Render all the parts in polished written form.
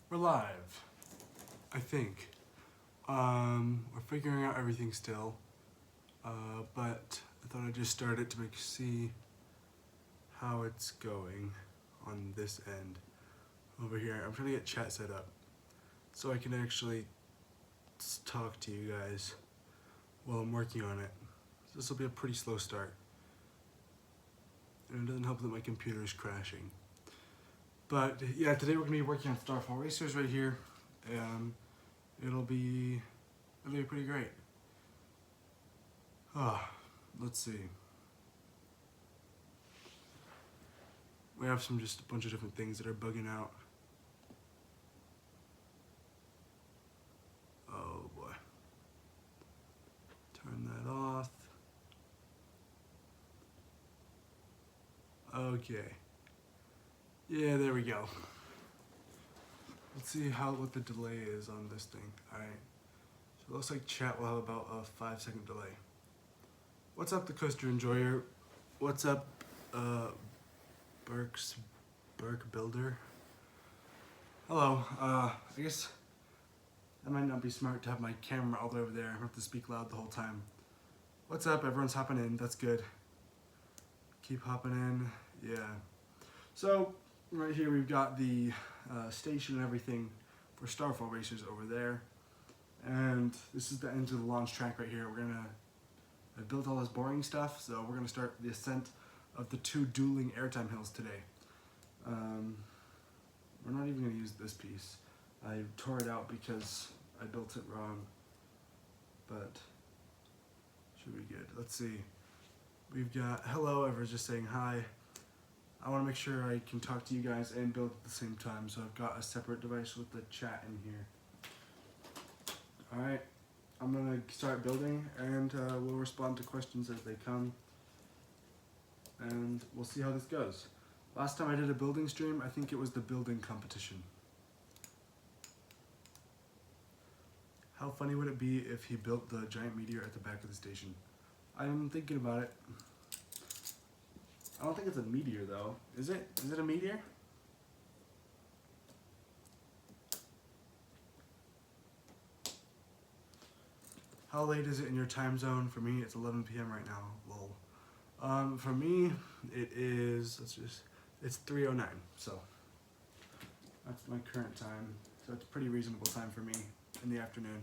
We're live, I think. We're figuring out everything still, but I thought I'd just start it to see how it's going on this end. Over here, I'm trying to get chat set up so I can actually talk to you guys while I'm working on it. So this will be a pretty slow start, and it doesn't help that my computer is crashing. But yeah, today we're gonna be working on Starfall Racers right here. It'll be pretty great. Let's see. We have just a bunch of different things that are bugging out. Oh boy. Turn that off. Okay. Yeah, there we go. Let's see what the delay is on this thing. Alright. So it looks like chat will have about a 5-second delay. What's up, the Coaster Enjoyer? What's up, Burke Builder? Hello. I guess that might not be smart to have my camera all the way over there. I have to speak loud the whole time. What's up? Everyone's hopping in. That's good. Keep hopping in. Yeah. So right here we've got the station and everything for Starfall Racers over there, and this is the end of the launch track right here. I built all this boring stuff, so we're gonna start the ascent of the 2 dueling airtime hills today. We're not even gonna use this piece. I tore it out because I built it wrong, but should be good. Let's see. We've got hello. Everyone's just saying hi. I want to make sure I can talk to you guys and build at the same time, so I've got a separate device with the chat in here. Alright, I'm going to start building, and we'll respond to questions as they come, and we'll see how this goes. Last time I did a building stream, I think it was the building competition. How funny would it be if he built the giant meteor at the back of the station? I'm thinking about it. I don't think it's a meteor though. Is it? Is it a meteor? How late is it in your time zone? For me, it's 11 p.m. right now. Lol. For me, it is. It's 3:09. So that's my current time. So it's a pretty reasonable time for me in the afternoon.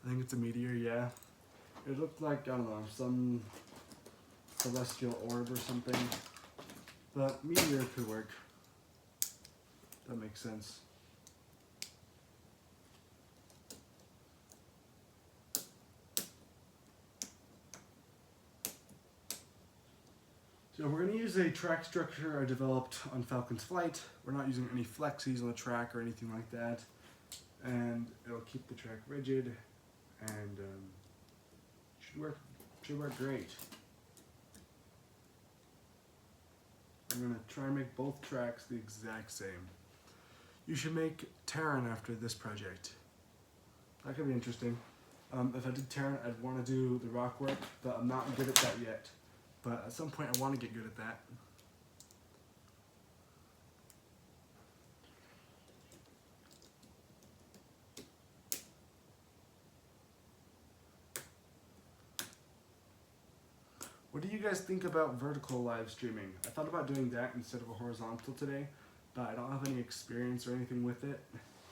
I think it's a meteor. Yeah. It looked like, I don't know, some celestial orb or something, but meteor could work. That makes sense. So we're going to use a track structure I developed on Falcon's Flight. We're not using any flexies on the track or anything like that, and it'll keep the track rigid, and should work great. I'm going to try and make both tracks the exact same. You should make Terran after this project. That could be interesting. If I did Terran, I'd want to do the rock work, but I'm not good at that yet. But at some point I want to get good at that. What do you guys think about vertical live streaming? I thought about doing that instead of a horizontal today, but I don't have any experience or anything with it.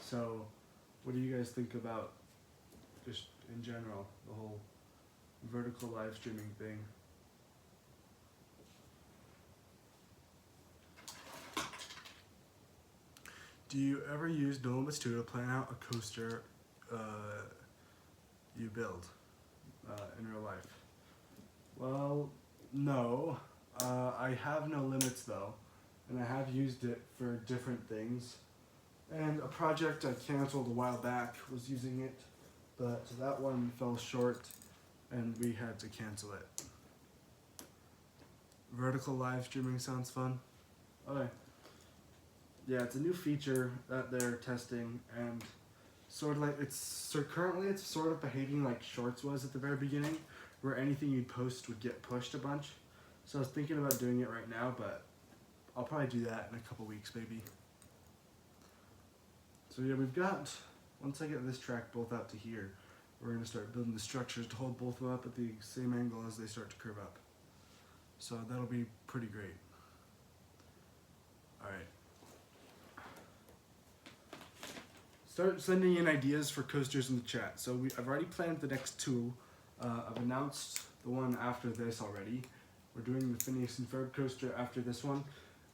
So what do you guys think about just in general, the whole vertical live streaming thing? Do you ever use No Limits 2 to plan out a coaster you build in real life? Well, no. I have No Limits though, and I have used it for different things. And a project I canceled a while back was using it, but that one fell short and we had to cancel it. Vertical live streaming sounds fun. Okay. Yeah, it's a new feature that they're testing, and sort of like currently it's sort of behaving like Shorts was at the very beginning, where anything you'd post would get pushed a bunch. So I was thinking about doing it right now, but I'll probably do that in a couple weeks, maybe. So yeah, we've got, once I get this track both out to here, we're going to start building the structures to hold both of them up at the same angle as they start to curve up. So that'll be pretty great. Alright. Start sending in ideas for coasters in the chat. So I've already planned the next two. I've announced the one after this already. We're doing the Phineas and Ferb coaster after this one.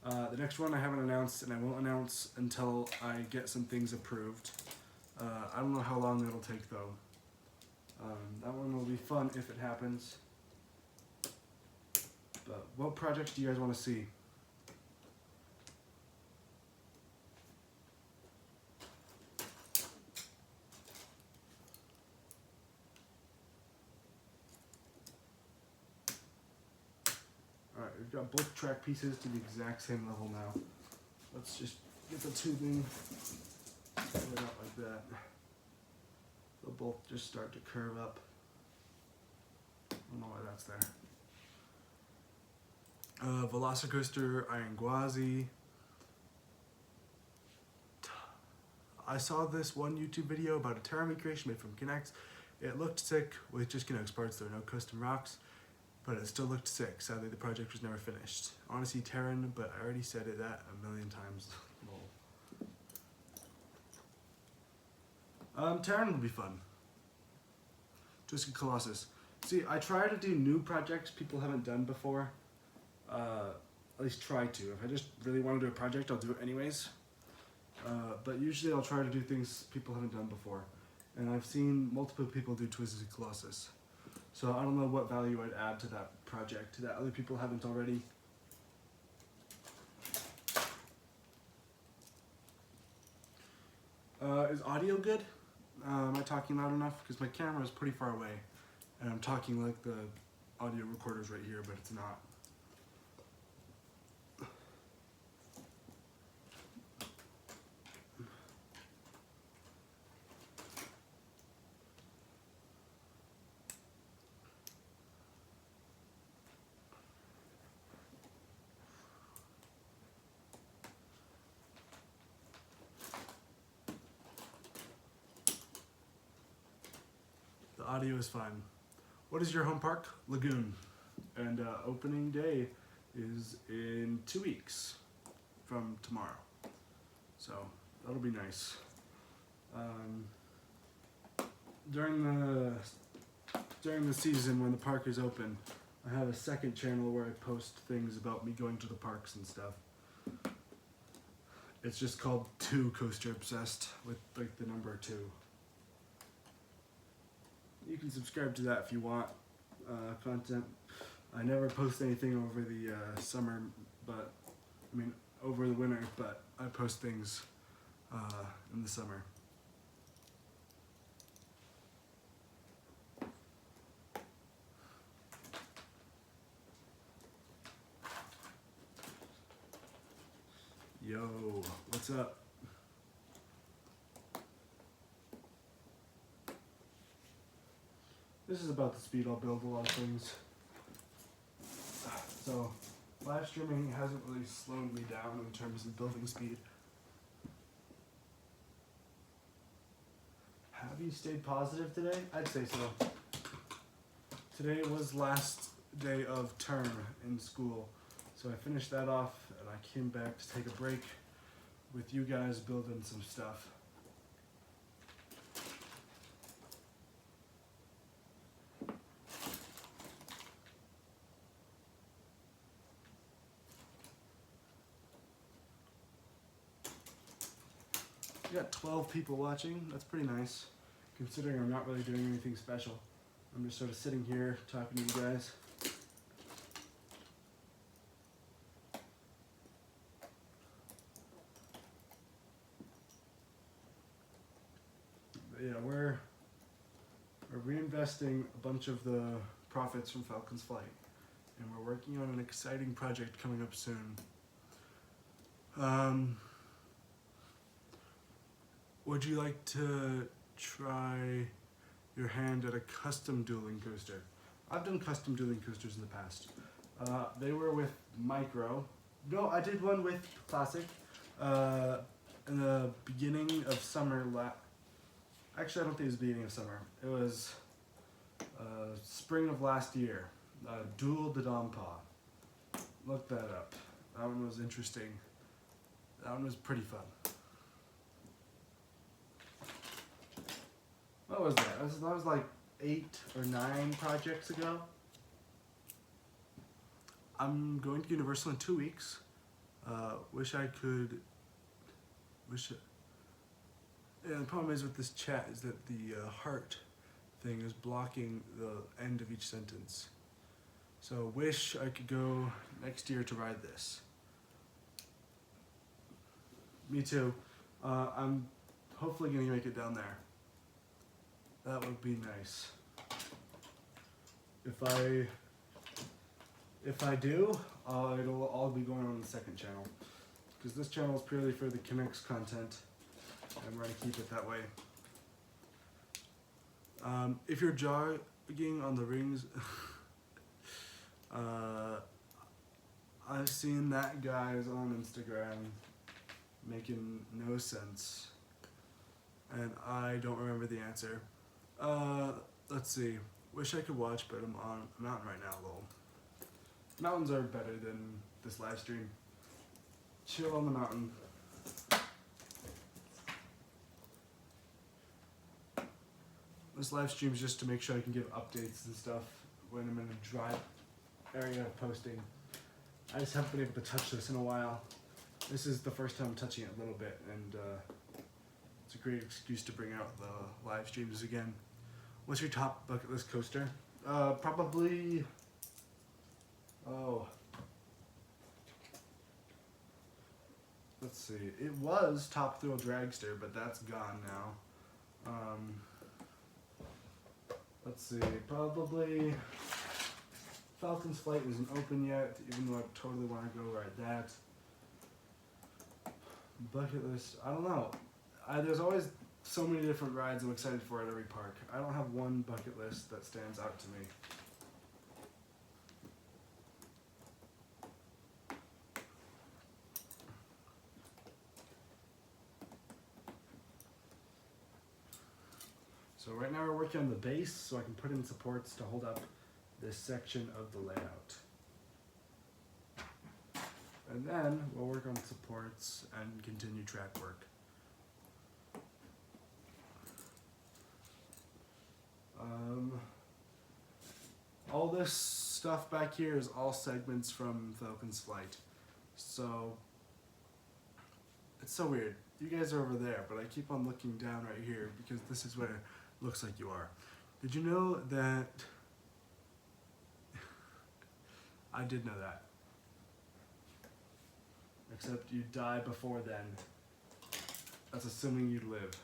The next one I haven't announced, and I won't announce until I get some things approved. I don't know how long that'll take though. That one will be fun if it happens. But what projects do you guys want to see? Alright, we've got both track pieces to the exact same level now. Let's just get the tubing split up like that. They'll both just start to curve up. I don't know why that's there. Velocicoaster Ironguazi. I saw this one YouTube video about a Terramie creation made from Kinex. It looked sick with just Kinex parts. There were no custom rocks, but it still looked sick. Sadly, the project was never finished. I want to see Terran, but I already said it that a million times. Terran would be fun. Just a Colossus. See, I try to do new projects people haven't done before. At least try to. If I just really want to do a project, I'll do it anyways. But usually I'll try to do things people haven't done before. And I've seen multiple people do Twisted Colossus. So I don't know what value I'd add to that project that other people haven't already. Is audio good? Am I talking loud enough? Because my camera is pretty far away. And I'm talking like the audio recorder's right here, but it's not. The audio is fine. What is your home park? Lagoon. And opening day is in 2 weeks from tomorrow. So that'll be nice. During the season when the park is open, I have a second channel where I post things about me going to the parks and stuff. It's just called 2 Coaster Obsessed with like the number 2. You can subscribe to that if you want content. I never post anything over the summer, but I mean over the winter, but I post things in the summer. Yo, what's up? This is about the speed I'll build a lot of things. So, live streaming hasn't really slowed me down in terms of building speed. Have you stayed positive today? I'd say so. Today was last day of term in school. So I finished that off and I came back to take a break with you guys building some stuff. We got 12 people watching. That's pretty nice, considering I'm not really doing anything special. I'm just sort of sitting here talking to you guys. But yeah, we're reinvesting a bunch of the profits from Falcon's Flight, and we're working on an exciting project coming up soon. Would you like to try your hand at a custom dueling coaster? I've done custom dueling coasters in the past. They were with Micro, No, I did one with Classic in the beginning of summer. Actually, I don't think it was the beginning of summer. It was spring of last year. Duel de Donpa. Look that up. That one was interesting. That one was pretty fun. What was that? That was like 8 or 9 projects ago. I'm going to Universal in 2 weeks. Wish I could. Yeah, the problem is with this chat is that the heart thing is blocking the end of each sentence. So wish I could go next year to ride this. Me too. I'm hopefully gonna make it down there. That would be nice. If I do, it'll all be going on the second channel, because this channel is purely for the Connects content, and we're gonna keep it that way. If you're jogging on the rings, I've seen that guys on Instagram making no sense, and I don't remember the answer. Let's see. Wish I could watch, but I'm on a mountain right now, lol. Mountains are better than this live stream. Chill on the mountain. This live stream is just to make sure I can give updates and stuff when I'm in a dry area of posting. I just haven't been able to touch this in a while. This is the first time I'm touching it a little bit, and it's a great excuse to bring out the live streams again. What's your top bucket list coaster? Probably, let's see. It was Top Thrill Dragster, but that's gone now. Let's see, probably Falcon's Flight isn't open yet, even though I totally want to go ride that. Bucket list, I don't know. There's always so many different rides I'm excited for at every park. I don't have one bucket list that stands out to me. So right now we're working on the base so I can put in supports to hold up this section of the layout. And then we'll work on supports and continue track work. All this stuff back here is all segments from Falcon's Flight. So it's so weird. You guys are over there, but I keep on looking down right here because this is where it looks like you are. Did you know that? I did know that. Except you die before then. That's assuming you live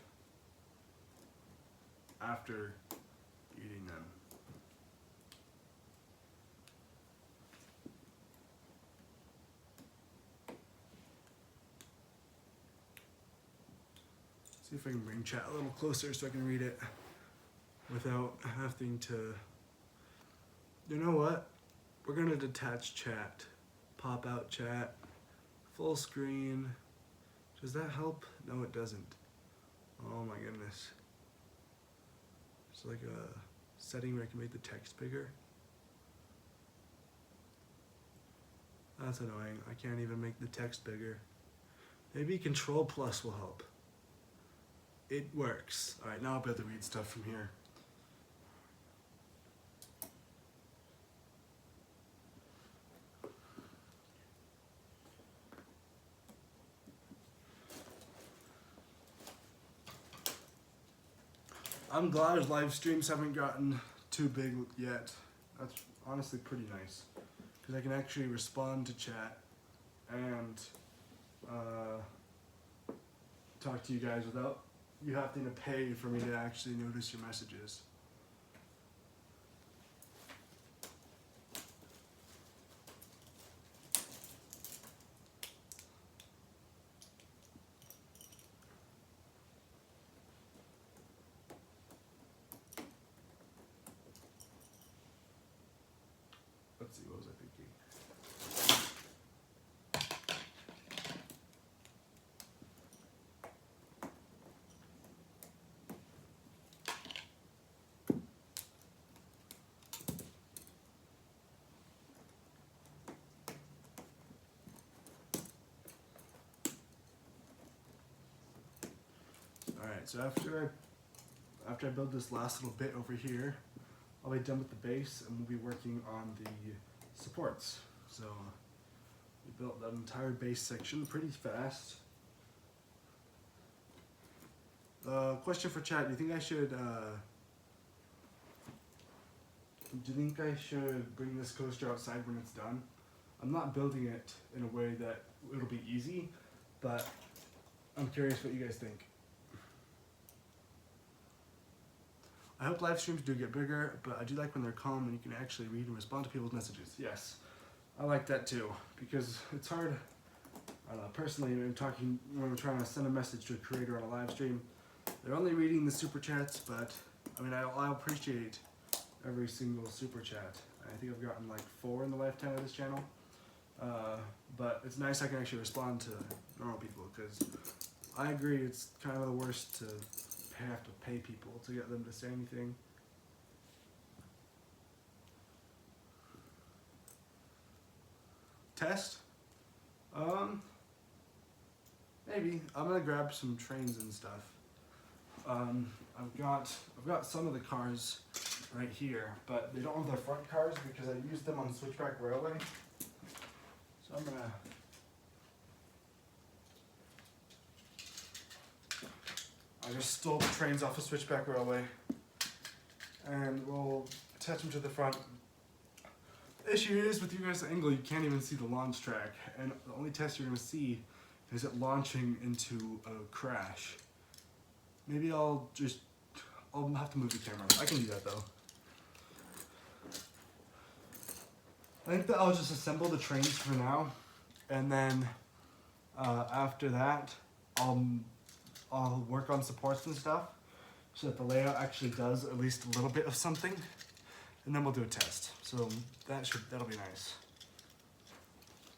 after eating them. See if I can bring chat a little closer so I can read it without having to. You know what? We're gonna detach chat, pop out chat, full screen. Does that help? No, it doesn't. Oh my goodness. It's like a setting where I can make the text bigger. That's annoying. I can't even make the text bigger. Maybe Control Plus will help. It works. Alright, now I'll be able to read stuff from here. I'm glad live streams haven't gotten too big yet. That's honestly pretty nice. Because I can actually respond to chat and talk to you guys without you having to pay for me to actually notice your messages. Let's see, what was I thinking? Alright, so after I build this last little bit over here, I'll be done with the base and we'll be working on the supports. So we built that entire base section pretty fast. Question for chat, do you think I should bring this coaster outside when it's done? I'm not building it in a way that it'll be easy, but I'm curious what you guys think. I hope live streams do get bigger, but I do like when they're calm and you can actually read and respond to people's messages. Yes, I like that too, because it's hard. I don't know, personally, when I'm trying to send a message to a creator on a live stream, they're only reading the super chats, but I mean, I appreciate every single super chat. I think I've gotten like 4 in the lifetime of this channel. But it's nice I can actually respond to normal people, because I agree it's kind of the worst to have to pay people to get them to say anything. Test? Maybe. I'm gonna grab some trains and stuff. I've got some of the cars right here, but they don't have their front cars because I used them on Switchback Railway. So I just stole the trains off of Switchback Railway and we'll attach them to the front. The issue is with you guys' angle, you can't even see the launch track, and the only test you're gonna see is it launching into a crash. Maybe I'll have to move the camera. I can do that though. I think that I'll just assemble the trains for now, and then after that, I'll work on supports and stuff so that the layout actually does at least a little bit of something, and then we'll do a test. So that'll be nice.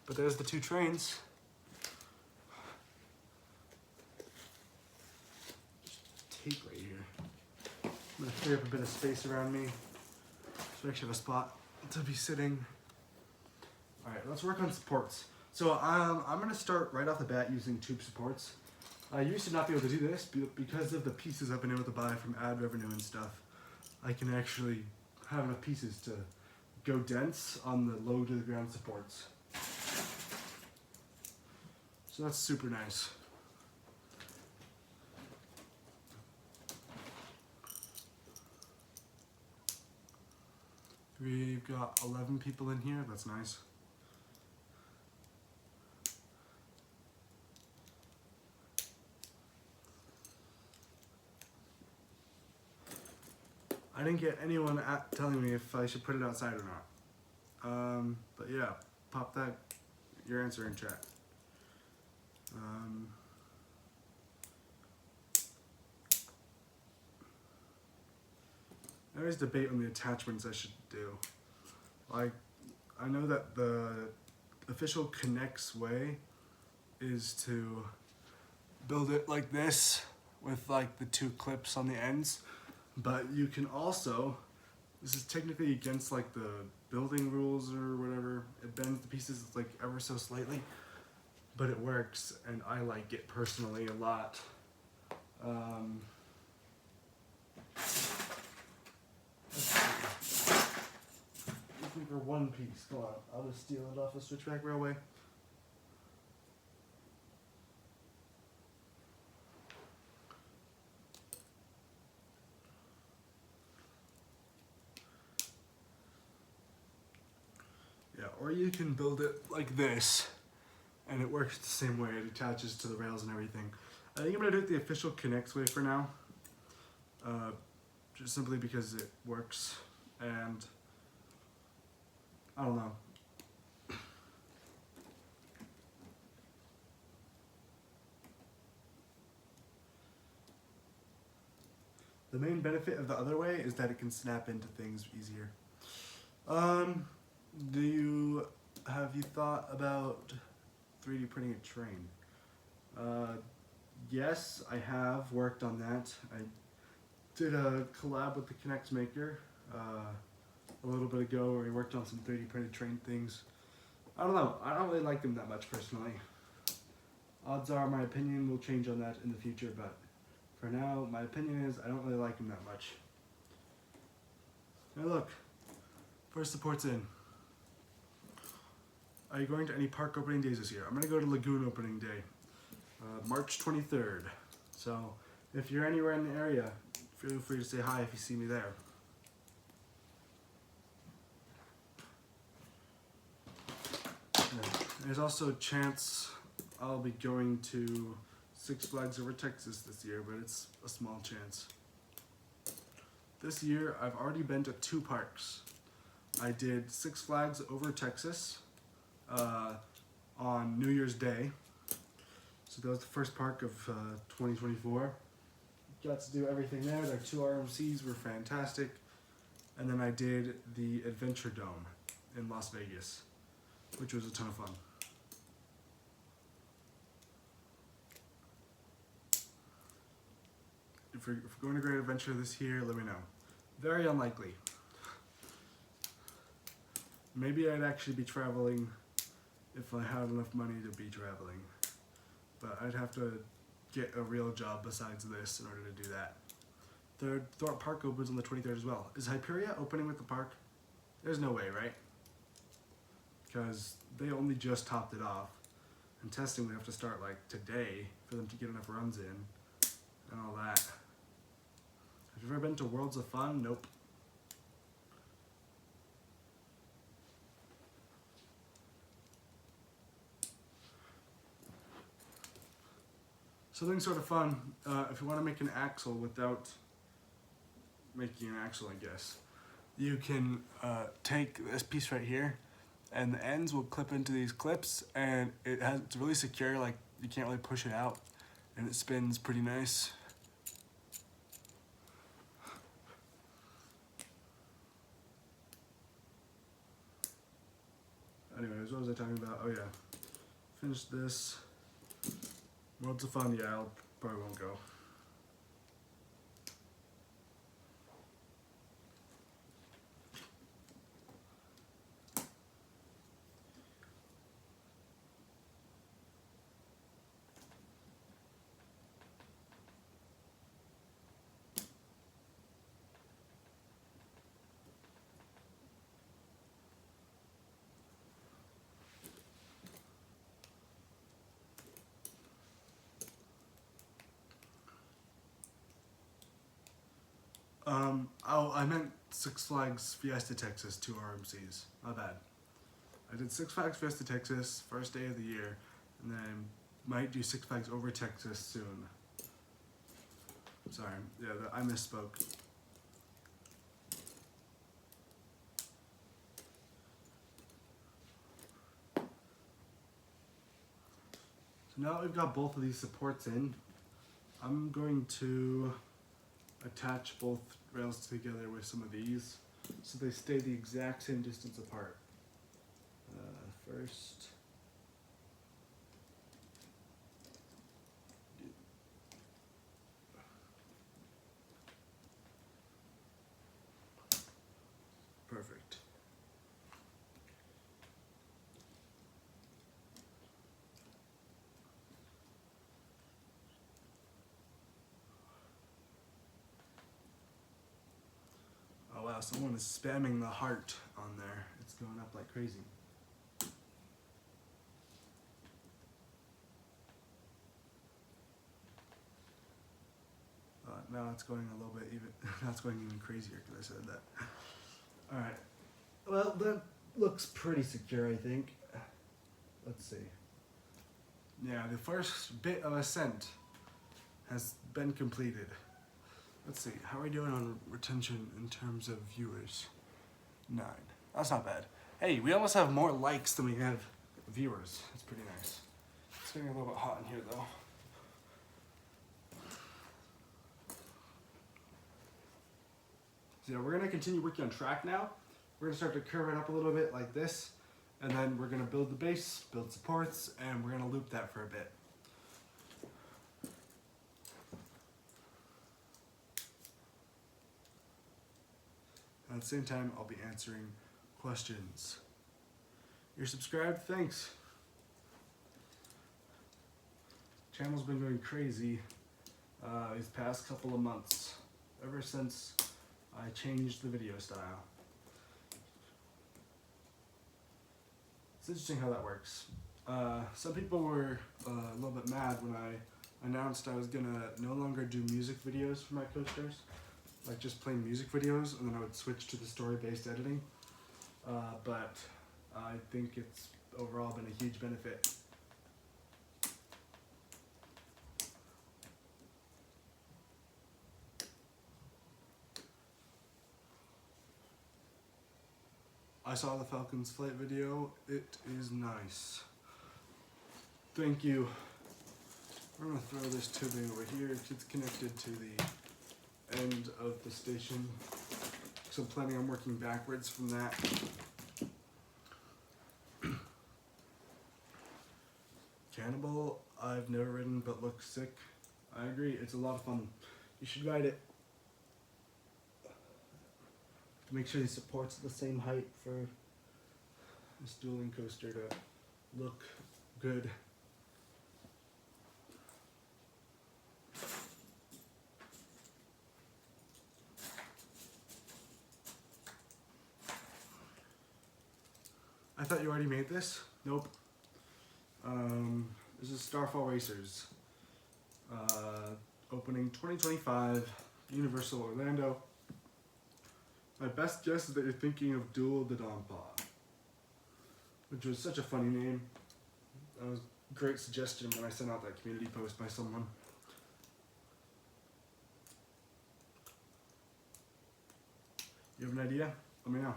But there's the 2 trains. Tape right here. I'm gonna clear up a bit of space around me so I actually have a spot to be sitting. All right, let's work on supports. So I'm gonna start right off the bat using tube supports. I used to not be able to do this because of the pieces I've been able to buy from ad revenue and stuff. I can actually have enough pieces to go dense on the low to the ground supports. So that's super nice. We've got 11 people in here, that's nice. I didn't get anyone telling me if I should put it outside or not. But yeah, pop your answer in chat. There is debate on the attachments I should do. Like, I know that the official Connects way is to build it like this with like the 2 clips on the ends. But you can also, this is technically against like the building rules or whatever, it bends the pieces like ever so slightly, but it works and I like it personally a lot. Looking for 1 piece, come on, I'll just steal it off the Switchback Railway. Yeah, or you can build it like this, and it works the same way. It attaches to the rails and everything. I think I'm gonna do it the official Connects way for now, just simply because it works, and I don't know. The main benefit of the other way is that it can snap into things easier. Have you thought about 3D printing a train? Yes, I have worked on that. I did a collab with the Connect Maker a little bit ago where we worked on some 3D printed train things. I don't know, I don't really like them that much personally. Odds are my opinion will change on that in the future, but For now, my opinion is I don't really like him that much. Hey look, first support's in. Are you going to any park opening days this year? I'm gonna go to Lagoon opening day, March 23rd. So if you're anywhere in the area, feel free to say hi if you see me there. There's also a chance I'll be going to Six Flags Over Texas this year, but it's a small chance. This year, I've already been to 2 parks. I did Six Flags Over Texas on New Year's Day. So that was the first park of 2024. Got to do everything there. Their 2 RMCs were fantastic. And then I did the Adventure Dome in Las Vegas, which was a ton of fun. If you're going to Great Adventure this year, let me know. Very unlikely. Maybe I'd actually be traveling if I had enough money to be traveling. But I'd have to get a real job besides this in order to do that. The Thorpe Park opens on the 23rd as well. Is Hyperia opening with the park? There's no way, right? Because they only just topped it off. And testing would have to start like today for them to get enough runs in and all that. Have you ever been to Worlds of Fun? Nope. Something sort of fun, if you want to make an axle without making an axle, I guess, you can take this piece right here and the ends will clip into these clips, and it's really secure, like you can't really push it out, and it spins pretty nice. Anyways, what was I talking about? Oh yeah, finish this. Worlds of Fun, yeah, I probably won't go. Oh, I meant Six Flags Fiesta Texas, 2 RMCs. My bad. I did Six Flags Fiesta Texas, first day of the year, and then might do Six Flags Over Texas soon. Sorry, yeah, I misspoke. So now that we've got both of these supports in, I'm going to attach both rails together with some of these so they stay the exact same distance apart. First, perfect. Oh wow, someone is spamming the heart on there. It's going up like crazy. Now it's going a little bit even, now it's going even crazier because I said that. Alright, well that looks pretty secure, I think. Let's see. Yeah, the first bit of ascent has been completed. Let's see, how are we doing on retention in terms of viewers? 9. That's not bad. Hey, we almost have more likes than we have viewers. That's pretty nice. It's getting a little bit hot in here though. So yeah, we're gonna continue working on track now. We're gonna start to curve it up a little bit like this, and then we're gonna build the base, build supports, and we're gonna loop that for a bit. At the same time, I'll be answering questions. You're subscribed? Thanks. Channel's been going crazy. these past couple of months, ever since I changed the video style. It's interesting how that works. Some people were a little bit mad when I announced I was gonna no longer do music videos for my coasters, like just plain music videos, and then I would switch to the story-based editing. But I think it's overall been a huge benefit. I saw the Falcon's flight video. It is nice. Thank you. We're gonna throw this tubing over here. It's connected to the end of the station. So I'm planning on working backwards from that. Cannibal, I've never ridden but looks sick. I agree, it's a lot of fun. You should ride it. Make sure the supports the same height for this dueling coaster to look good. I thought you already made this? Nope. This is Starfall Racers. Opening 2025, Universal Orlando. My best guess is that you're thinking of Duel de Donpa, which was such a funny name. That was a great suggestion when I sent out that community post by someone. You have an idea? Let me know.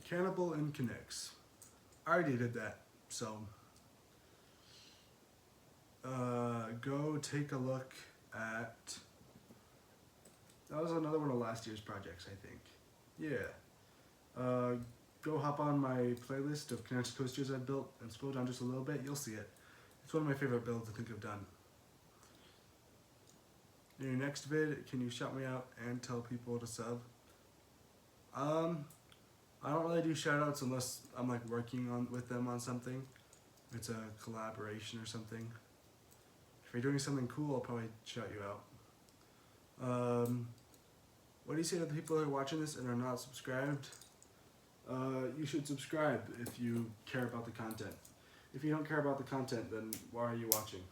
Cannibal and Connects. I already did that, so go take a look at. That was another one of last year's projects, I think. Yeah. Go hop on my playlist of Connects coasters I've built and scroll down just a little bit. You'll see it. It's one of my favorite builds I think I've done. In your next vid, can you shout me out and tell people to sub? I don't really do shoutouts unless I'm like working with them on something. If it's a collaboration or something. If you're doing something cool, I'll probably shout you out. What do you say to the people who are watching this and are not subscribed? You should subscribe if you care about the content. If you don't care about the content, then why are you watching?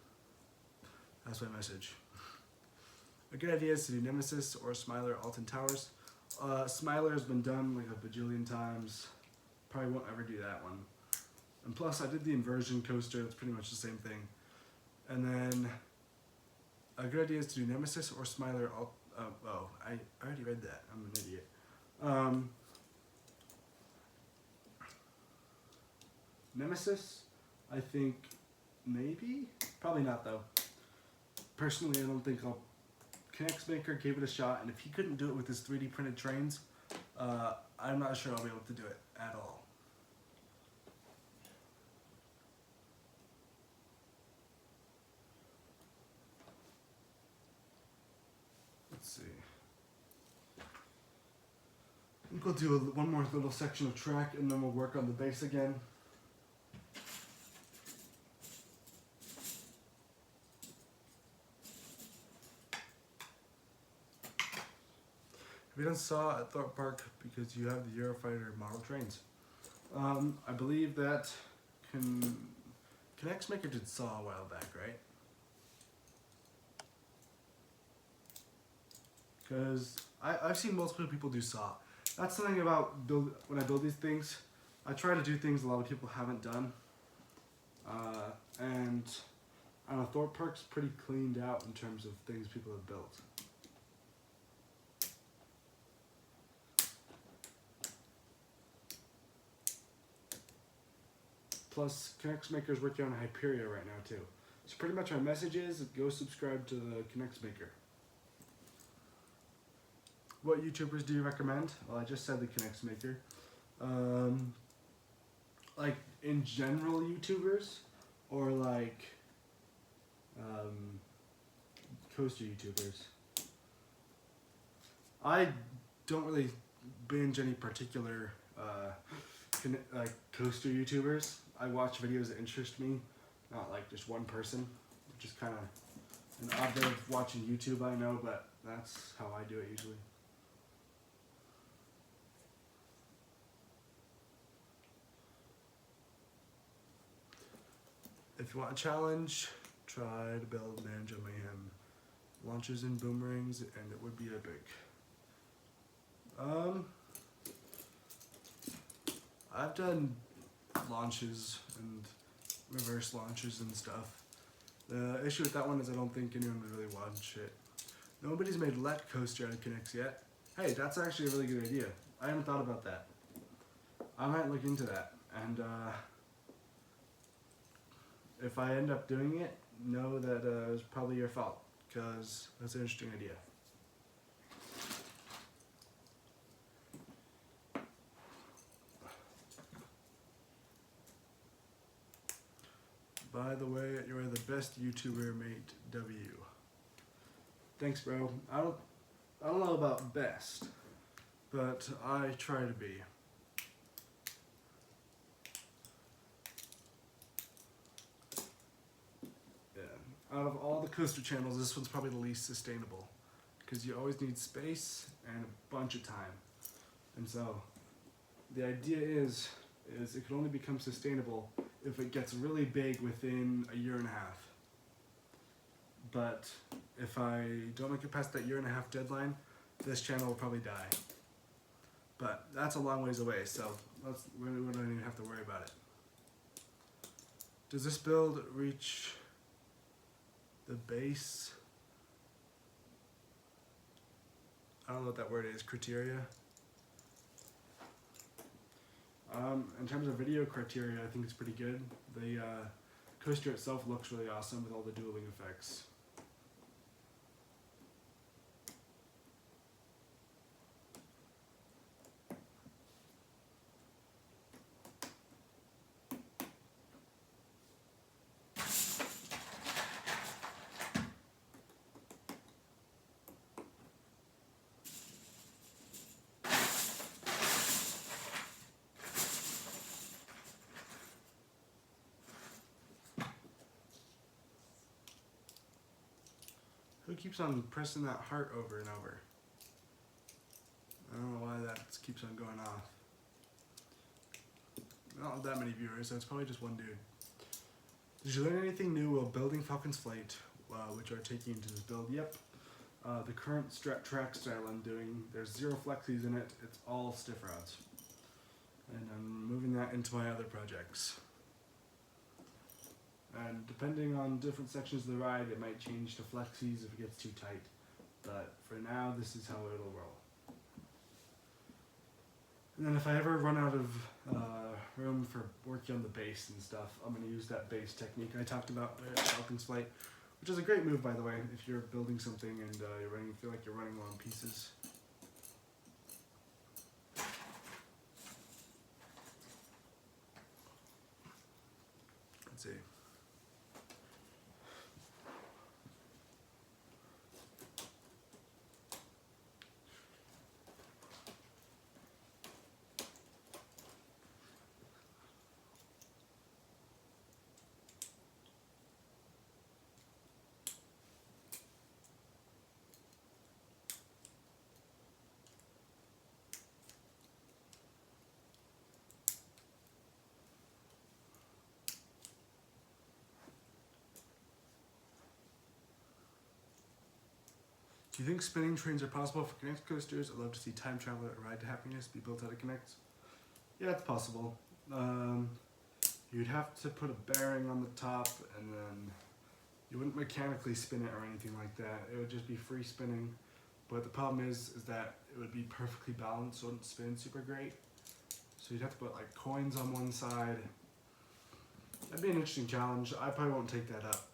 That's my message. A good idea is to do Nemesis or Smiler Alton Towers. Smiler has been done like a bajillion times. Probably won't ever do that one. And plus, I did the inversion coaster. It's pretty much the same thing. And then a good idea is to do Nemesis or Smiler. I already read that. I'm an idiot. Nemesis, I think maybe, probably not though. Personally, I don't think I'll. Connects Maker gave it a shot, and if he couldn't do it with his 3D printed trains, I'm not sure I'll be able to do it at all. Let's see. I think we'll do one more little section of track, and then we'll work on the base again. We done saw at Thorpe Park because you have the Eurofighter model trains. I believe that Connects Maker did Saw a while back, right? Because I've seen multiple people do Saw. That's something about when I build these things. I try to do things a lot of people haven't done. And I don't know, Thorpe Park's pretty cleaned out in terms of things people have built. Plus, Connects Maker is working on Hyperia right now too. So pretty much my message is, go subscribe to the Connects Maker. What YouTubers do you recommend? Well, I just said the Connects Maker. Like, in general YouTubers, or like, coaster YouTubers? I don't really binge any particular like coaster YouTubers. I watch videos that interest me, not like just one person. Just kind of an odd way of watching YouTube, I know, but that's how I do it usually. If you want a challenge, try to build Ninja Mayhem. Launches and boomerangs, and it would be epic. I've done launches and reverse launches and stuff. The issue with that one is I don't think anyone would really watch it. Nobody's made let coaster out of Kinects yet. Hey, that's actually a really good idea. I haven't thought about that. I might look into that, and if I end up doing it, know that it was probably your fault, because that's an interesting idea. By the way, you are the best YouTuber, mate. W. Thanks, bro. I don't know about best, but I try to be. Yeah. Out of all the coaster channels, this one's probably the least sustainable, because you always need space and a bunch of time. And so, the idea is it can only become sustainable if it gets really big within a year and a half. But if I don't make it past that year and a half deadline, this channel will probably die. But that's a long ways away, so we don't even have to worry about it. Does this build reach the base? I don't know what that word is, criteria? In terms of video criteria, I think it's pretty good. The coaster itself looks really awesome with all the dueling effects. Who keeps on pressing that heart over and over? I don't know why that keeps on going off. Not that many viewers, so it's probably just one dude. Did you learn anything new while building Falcon's Flight, which are taking you to this build? Yep. The current track style I'm doing, there's 0 flexies in it, it's all stiff rods. And I'm moving that into my other projects. And depending on different sections of the ride, it might change to flexies if it gets too tight. But for now, this is how it'll roll. And then if I ever run out of room for working on the base and stuff, I'm going to use that base technique I talked about at Falcon's Flight, which is a great move, by the way, if you're building something and you feel like you're running low on pieces. Let's see. Do you think spinning trains are possible for Kinect coasters? I'd love to see Time Traveler Ride to Happiness be built out of Kinects. Yeah, it's possible. You'd have to put a bearing on the top, and then you wouldn't mechanically spin it or anything like that. It would just be free spinning. But the problem is that it would be perfectly balanced, so it wouldn't spin super great. So you'd have to put like coins on one side. That'd be an interesting challenge. I probably won't take that up.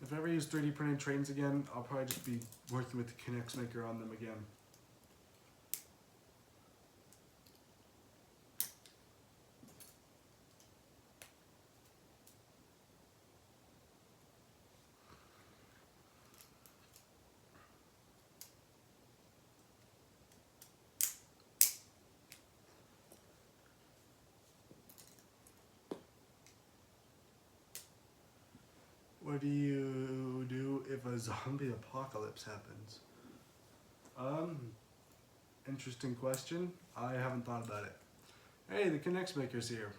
If I ever use 3D printed trains again, I'll probably just be working with the Kinects maker on them again. What do you do if a zombie apocalypse happens? Interesting question. I haven't thought about it. Hey, the Connects Maker's here.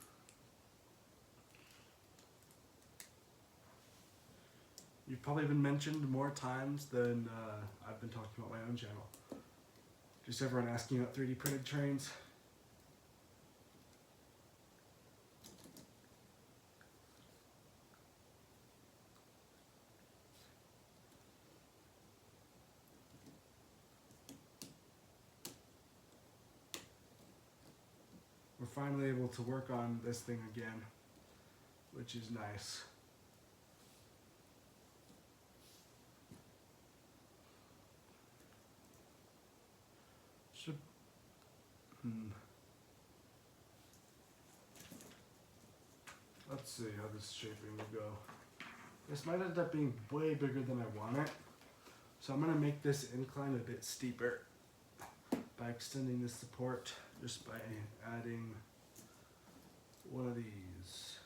You've probably been mentioned more times than I've been talking about my own channel. Just everyone asking about 3D printed trains. We're finally able to work on this thing again, which is nice. Should, Let's see how this shaping will go. This might end up being way bigger than I want it. So I'm going to make this incline a bit steeper by extending this support just by adding one of these.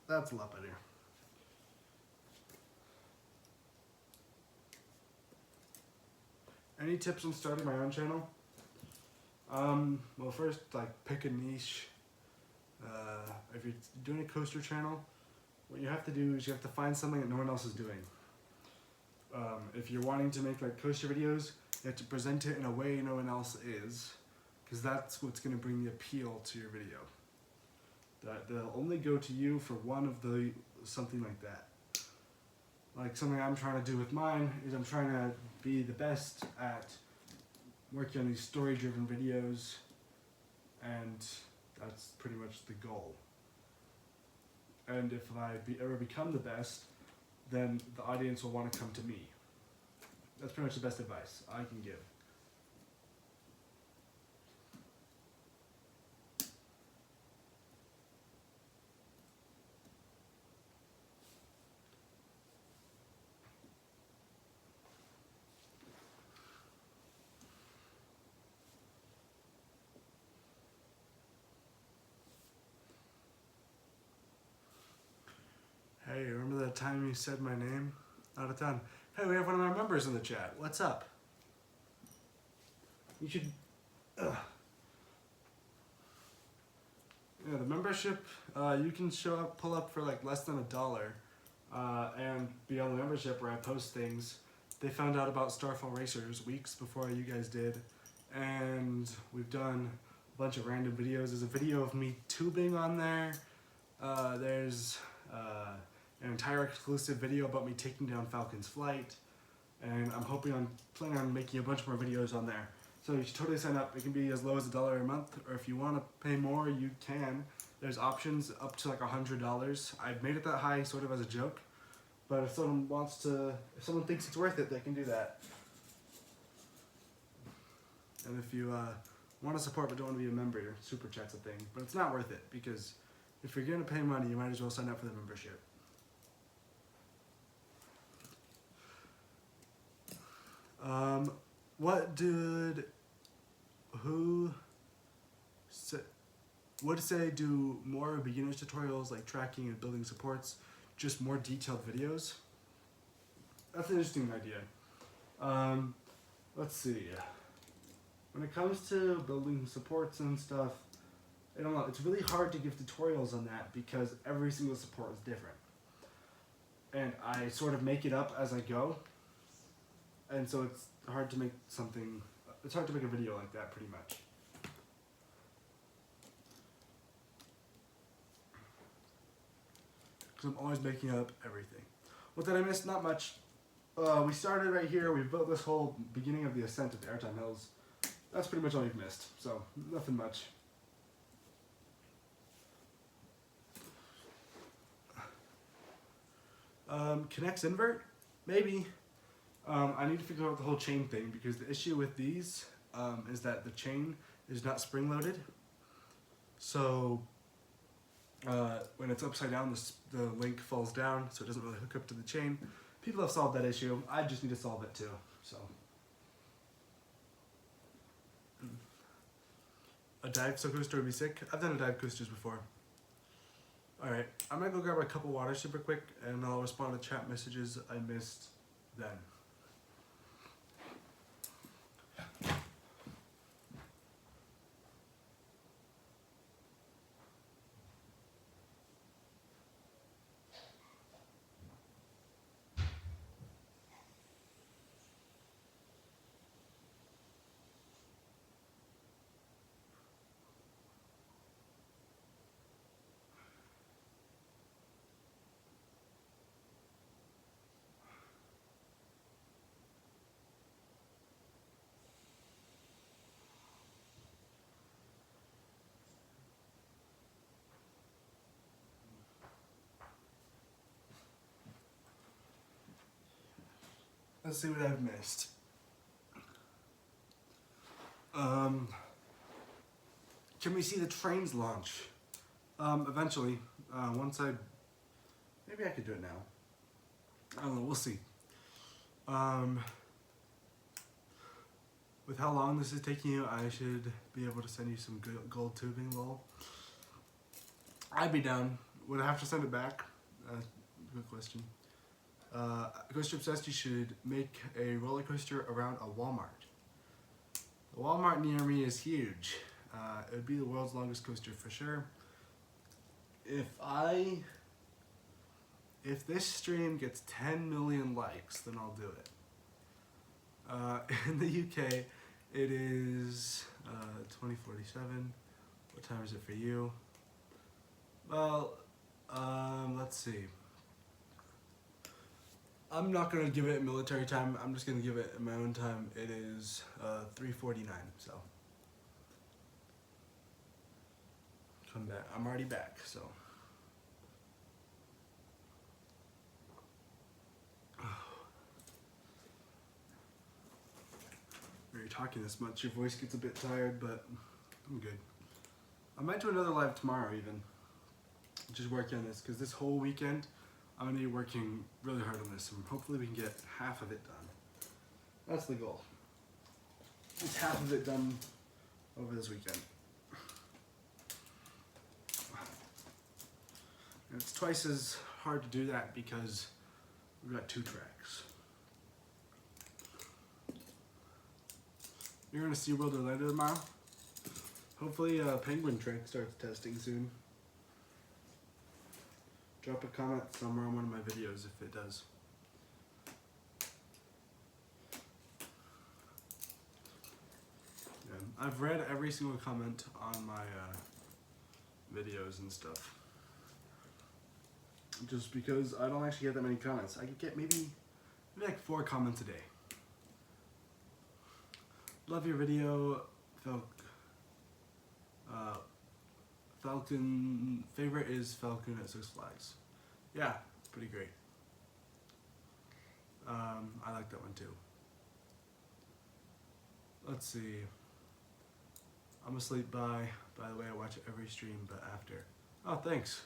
That's a lot better. Any tips on starting my own channel? Well, first, pick a niche. If you're doing a coaster channel, what you have to do is you have to find something that no one else is doing. If you're wanting to make coaster videos, you have to present it in a way no one else is, because that's what's going to bring the appeal to your video. That they'll only go to you for one of something like that. Like something I'm trying to do with mine is I'm trying to be the best at working on these story-driven videos, and that's pretty much the goal. And if I ever become the best, then the audience will want to come to me. That's pretty much the best advice I can give. Hey, remember that time you said my name? Out of town. Hey, we have one of our members in the chat. What's up? You should... Yeah, the membership, you can pull up for less than $1 and be on the membership where I post things. They found out about Starfall Racers weeks before you guys did, and we've done a bunch of random videos. There's a video of me tubing on there. There's an entire exclusive video about me taking down Falcon's flight, and I'm planning on making a bunch more videos on there. So you should totally sign up. It can be as low as $1 a month, or if you want to pay more, you can. There's options up to $100. I've made it that high sort of as a joke, but if someone thinks it's worth it, they can do that. And if you want to support but don't want to be a member, Super Chat's a thing, but it's not worth it, because if you're going to pay money, you might as well sign up for the membership. What to say, do more beginners tutorials like tracking and building supports, just more detailed videos? That's an interesting idea. Let's see. When it comes to building supports and stuff, I don't know, it's really hard to give tutorials on that because every single support is different. And I sort of make it up as I go. And so it's hard to make a video like that pretty much. Because I'm always making up everything. What did I miss? Not much. We started right here. We built this whole beginning of the ascent of the Airtime Hills. That's pretty much all we've missed. So, nothing much. Connects invert? Maybe. I need to figure out the whole chain thing, because the issue with these is that the chain is not spring-loaded. So when it's upside down, the link falls down, so it doesn't really hook up to the chain. People have solved that issue. I just need to solve it too. So A dive coaster would be sick. I've done dive coasters before. Alright, I'm gonna go grab a cup of water super quick and I'll respond to chat messages I missed then. Let's see what I've missed. Can we see the trains launch? Eventually, once maybe I could do it now. I don't know, we'll see. With how long this is taking you, I should be able to send you some good gold tubing, lol. I'd be down. Would I have to send it back? Good question. Coaster Obsessed, you should make a roller coaster around a Walmart. The Walmart near me is huge. It would be the world's longest coaster for sure. If this stream gets 10 million likes, then I'll do it. In the UK, it is 2047. What time is it for you? Well, let's see. I'm not gonna give it military time. I'm just gonna give it in my own time. It is 3:49. So come back. I'm already back. So when you're talking this much, your voice gets a bit tired, but I'm good. I might do another live tomorrow even. Just working on this because this whole weekend I'm gonna be working really hard on this and hopefully we can get half of it done. That's the goal. It's half of it done over this weekend. And it's twice as hard to do that because we've got 2 tracks. You're gonna see World Orlando tomorrow. Hopefully Penguin Track starts testing soon. Drop a comment somewhere on one of my videos if it does. Yeah, I've read every single comment on my videos and stuff. Just because I don't actually get that many comments. I could get maybe like 4 comments a day. Love your video, Falcon. Favorite is Falcon at Six Flags. Yeah, pretty great. I like that one too. Let's see. I'm asleep by the way, I watch every stream, but after. Oh, thanks.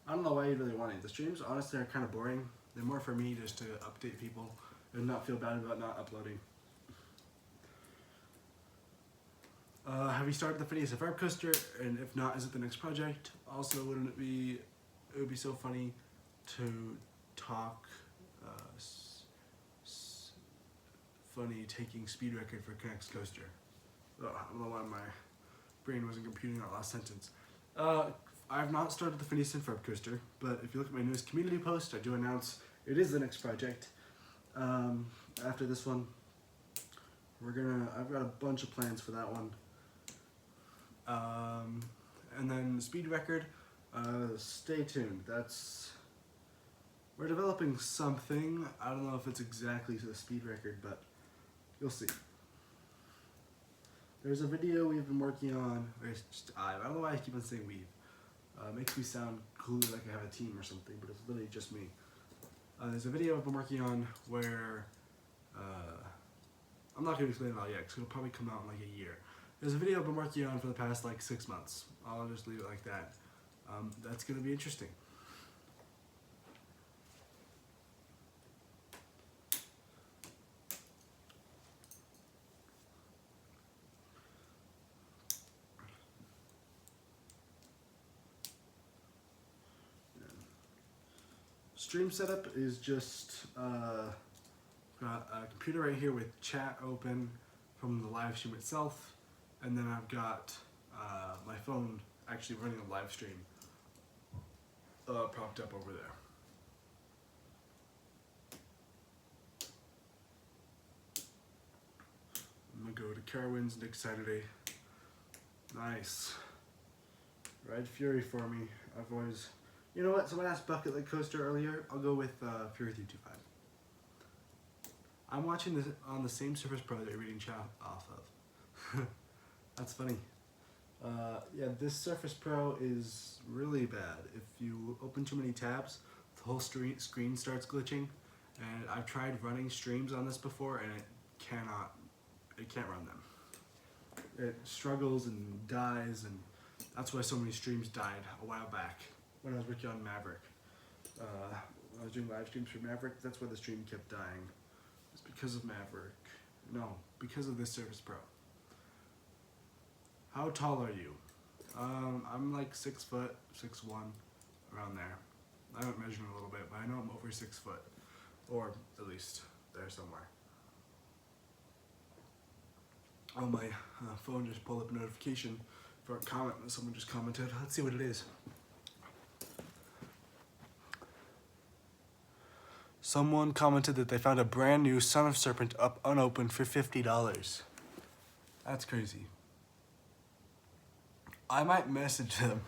I don't know why you really want it. The streams, honestly, are kind of boring. They're more for me just to update people and not feel bad about not uploading. Have you started the Phineas and Ferb coaster? And if not, is it the next project? Also, it would be so funny to talk funny taking speed record for Connect's coaster. Oh, I don't know why my brain wasn't computing that last sentence. I have not started the Phineas and Ferb coaster, but if you look at my newest community post, I do announce it is the next project. After this one, I've got a bunch of plans for that one. And then speed record, stay tuned. We're developing something. I don't know if it's exactly the speed record, but you'll see. There's a video we've been working on. I don't know why I keep on saying we've. It makes me sound cool like I have a team or something, but it's literally just me. There's a video I've been working on where I'm not going to explain it all yet because it'll probably come out in like a year. There's a video I've been working on for the past like 6 months. I'll just leave it like that. That's going to be interesting. Stream setup is just got a computer right here with chat open from the live stream itself, and then I've got my phone actually running a live stream propped up over there. I'm gonna go to Carowinds next Saturday. Nice. Red Fury for me. I've always, you know what? Someone asked bucket list coaster earlier. I'll go with Fury 325. I'm watching this on the same Surface Pro that you're reading chat off of. That's funny. Yeah, this Surface Pro is really bad. If you open too many tabs, the whole screen starts glitching. And I've tried running streams on this before, and it can't run them. It struggles and dies, and that's why so many streams died a while back when I was working on Maverick. When I was doing live streams for Maverick, that's why the stream kept dying. It's because of Maverick. No, because of this Surface Pro. How tall are you? I'm like 6 foot, 6'1", around there. I haven't measured in a little bit, but I know I'm over 6 foot, or at least there somewhere. Oh, my phone just pulled up a notification for a comment that someone just commented. Let's see what it is. Someone commented that they found a brand new Son of Serpent up unopened for $50. That's crazy. I might message them.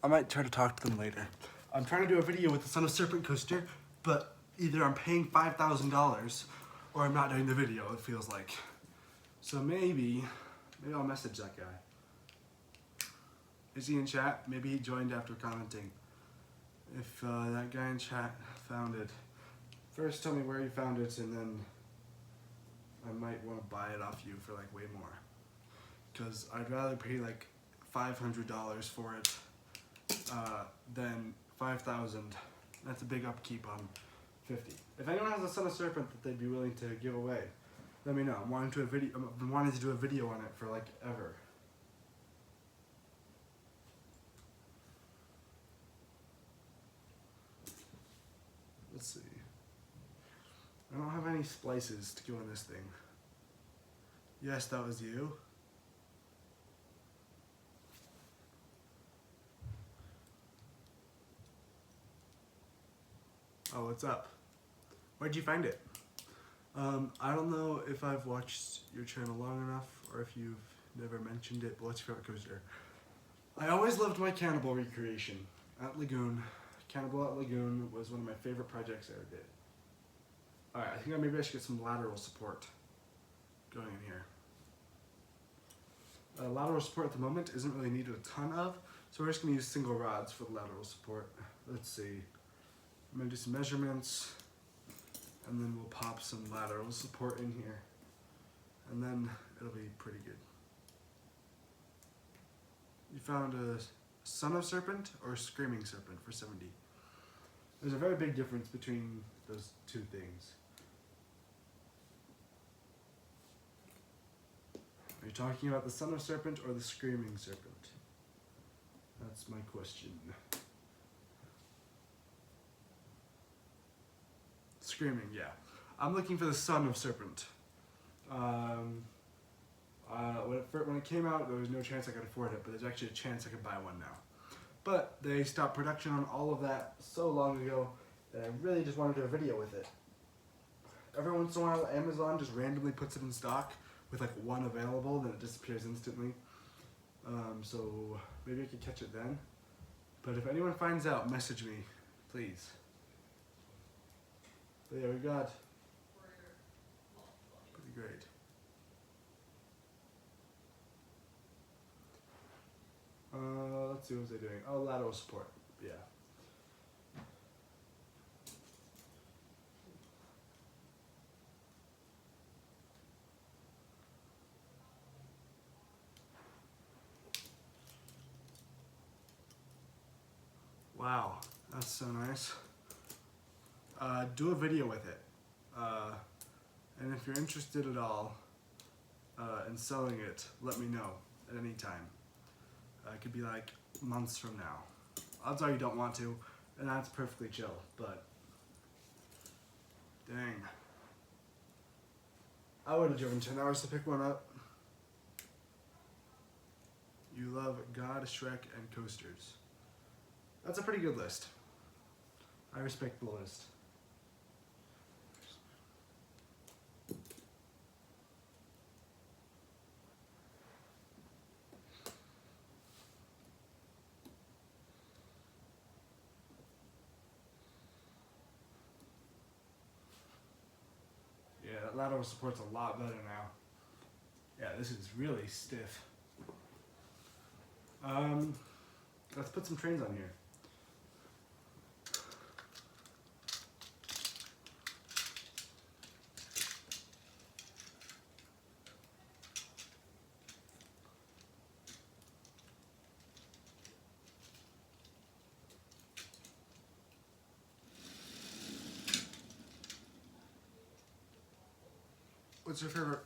I might try to talk to them later. I'm trying to do a video with the Son of Serpent coaster, but either I'm paying $5,000 or I'm not doing the video, it feels like. So maybe I'll message that guy. Is he in chat? Maybe he joined after commenting. If that guy in chat found it, first tell me where you found it, and then I might want to buy it off you for like way more. Because I'd rather pay like $500 for it than $5,000. That's a big upkeep on $50. If anyone has a Son of Serpent that they'd be willing to give away, let me know. I've been wanting to do a video on it for like ever. Let's see. I don't have any splices to go on this thing. Yes, that was you. Oh, what's up? Where'd you find it? I don't know if I've watched your channel long enough or if you've never mentioned it, but what's your favorite coaster? I always loved my Cannibal recreation at Lagoon. Cannibal at Lagoon was one of my favorite projects I ever did. Alright, I think maybe I should get some lateral support going in here. Lateral support at the moment isn't really needed a ton of, so we're just going to use single rods for the lateral support. Let's see. I'm going to do some measurements, and then we'll pop some lateral support in here, and then it'll be pretty good. You found a Son of Serpent or a Screaming Serpent for 70. There's a very big difference between those two things. Are you talking about the Son of Serpent or the Screaming Serpent? That's my question. Screaming, yeah. I'm looking for the Son of Serpent. When it came out, there was no chance I could afford it, but there's actually a chance I could buy one now. But they stopped production on all of that so long ago that I really just wanted to do a video with it. Every once in a while, Amazon just randomly puts it in stock with like one available, then it disappears instantly. So maybe I could catch it then. But if anyone finds out, message me, please. So yeah, we got pretty great. Let's see, what was I doing? Oh, lateral support, yeah. Wow, that's so nice. Do a video with it. And if you're interested at all in selling it, let me know at any time. It could be like months from now. Odds are you don't want to, and that's perfectly chill, but dang. I would have driven 10 hours to pick one up. You love God, Shrek, and coasters. That's a pretty good list. I respect the list. Yeah, that lateral support's a lot better now. Yeah, this is really stiff. Let's put some trains on here. What's your favorite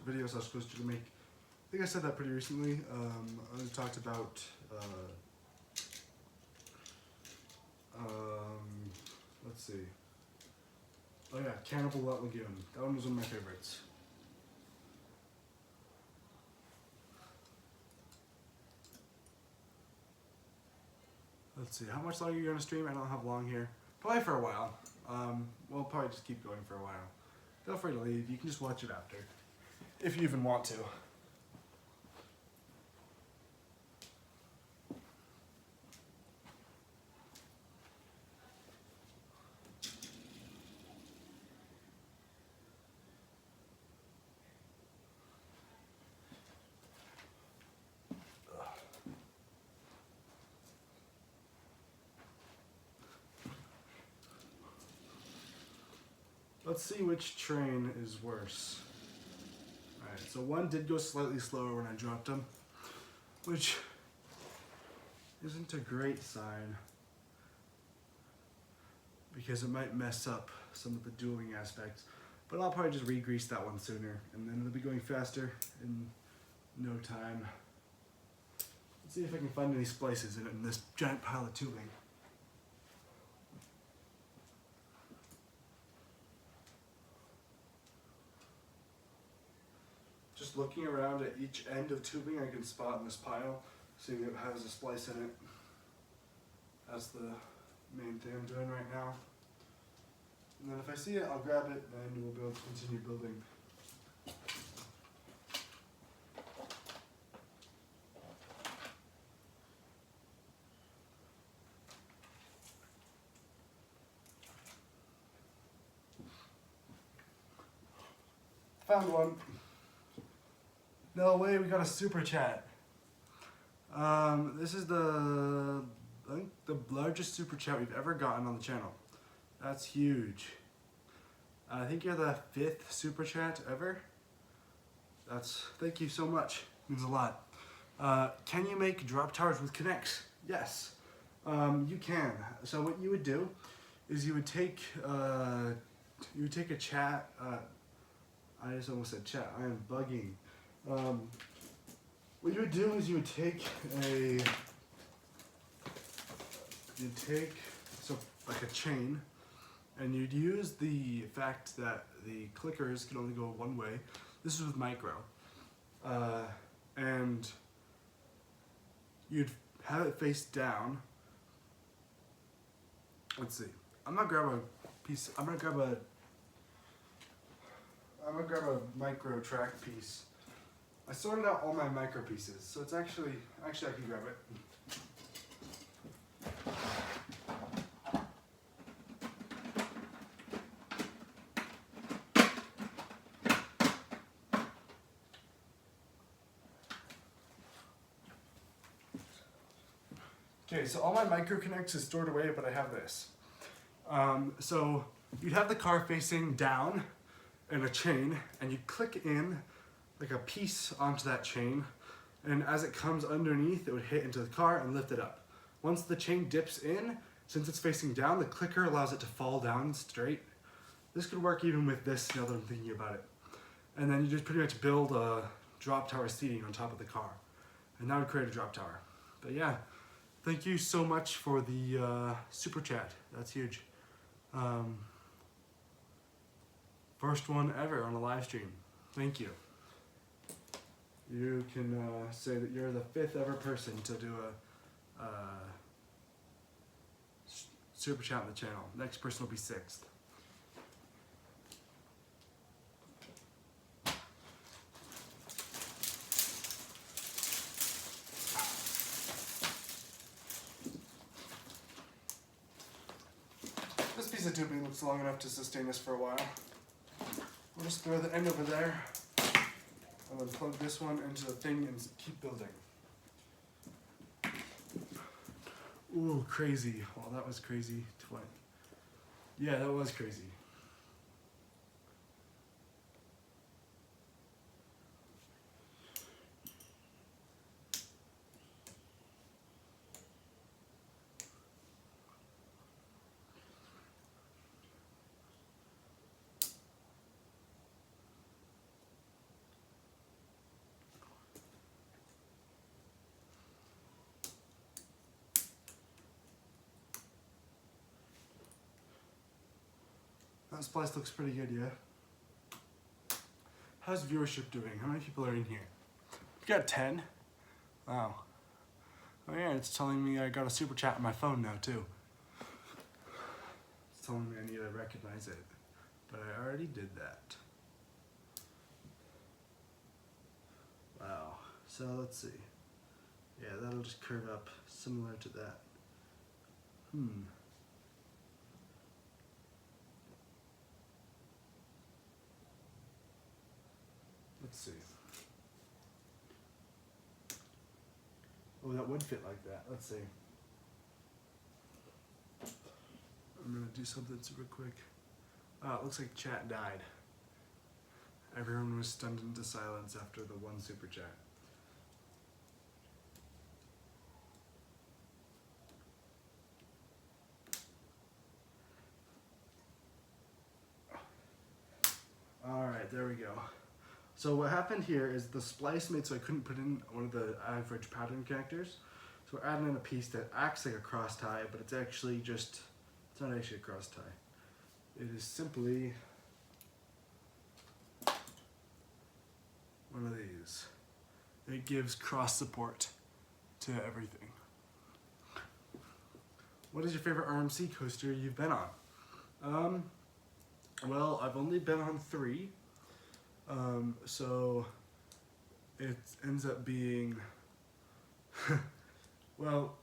video slash coaster to make? I think I said that pretty recently. I talked about, let's see. Oh yeah, Cannibal Lagoon. That one was one of my favorites. Let's see, how much longer are you gonna stream? I don't have long here. Probably for a while. We'll probably just keep going for a while. Feel free to leave. You can just watch it after, if you even want to. Let's see which train is worse. Alright, so one did go slightly slower when I dropped him, which isn't a great sign because it might mess up some of the dueling aspects. But I'll probably just re-grease that one sooner and then it'll be going faster in no time. Let's see if I can find any splices in this giant pile of tubing. Just looking around at each end of tubing I can spot in this pile, seeing if it has a splice in it. That's the main thing I'm doing right now. And then if I see it, I'll grab it and we'll be able to continue building. Found one. No way, we got a super chat. This is I think the largest super chat we've ever gotten on the channel. That's huge. I think you're the 5th super chat ever. Thank you so much. Means a lot. Can you make drop towers with connects? Yes, you can. So what you would do is you would take a chat. I just almost said chat. I am bugging. What you would do is you would take like a chain, and you'd use the fact that the clickers can only go one way. This is with micro, and you'd have it face down. Let's see. I'm gonna grab a micro track piece. I sorted out all my micro pieces, so it's actually I can grab it. Okay, so all my micro connects is stored away, but I have this. So you'd have the car facing down in a chain, and you click in like a piece onto that chain, and as it comes underneath, it would hit into the car and lift it up. Once the chain dips in, since it's facing down, the clicker allows it to fall down straight. This could work even with this now that I'm thinking about it. And then you just pretty much build a drop tower seating on top of the car, and that would create a drop tower. But yeah, Thank you so much for the super chat. That's huge. Um, first one ever on a live stream. Thank you. You can say that you're the 5th ever person to do a super chat on the channel. Next person will be 6th. This piece of tubing looks long enough to sustain us for a while. We'll just throw the end over there and then plug this one into the thing and keep building. Ooh, crazy. Well, that was crazy. Yeah, that was crazy. That splice looks pretty good, yeah? How's viewership doing? How many people are in here? We got 10. Wow. Oh yeah, it's telling me I got a super chat on my phone now too. It's telling me I need to recognize it. But I already did that. Wow. So let's see. Yeah, that'll just curve up similar to that. Let's see. Oh, that would fit like that. Let's see. I'm gonna do something super quick. Oh, it looks like chat died. Everyone was stunned into silence after the one super chat. Alright, there we go. So what happened here is the splice made so I couldn't put in one of the average pattern connectors. So we're adding in a piece that acts like a cross tie, but it's actually just, it's not actually a cross tie. It is simply one of these. It gives cross support to everything. What is your favorite RMC coaster you've been on? Well, I've only been on 3. So it ends up being, well,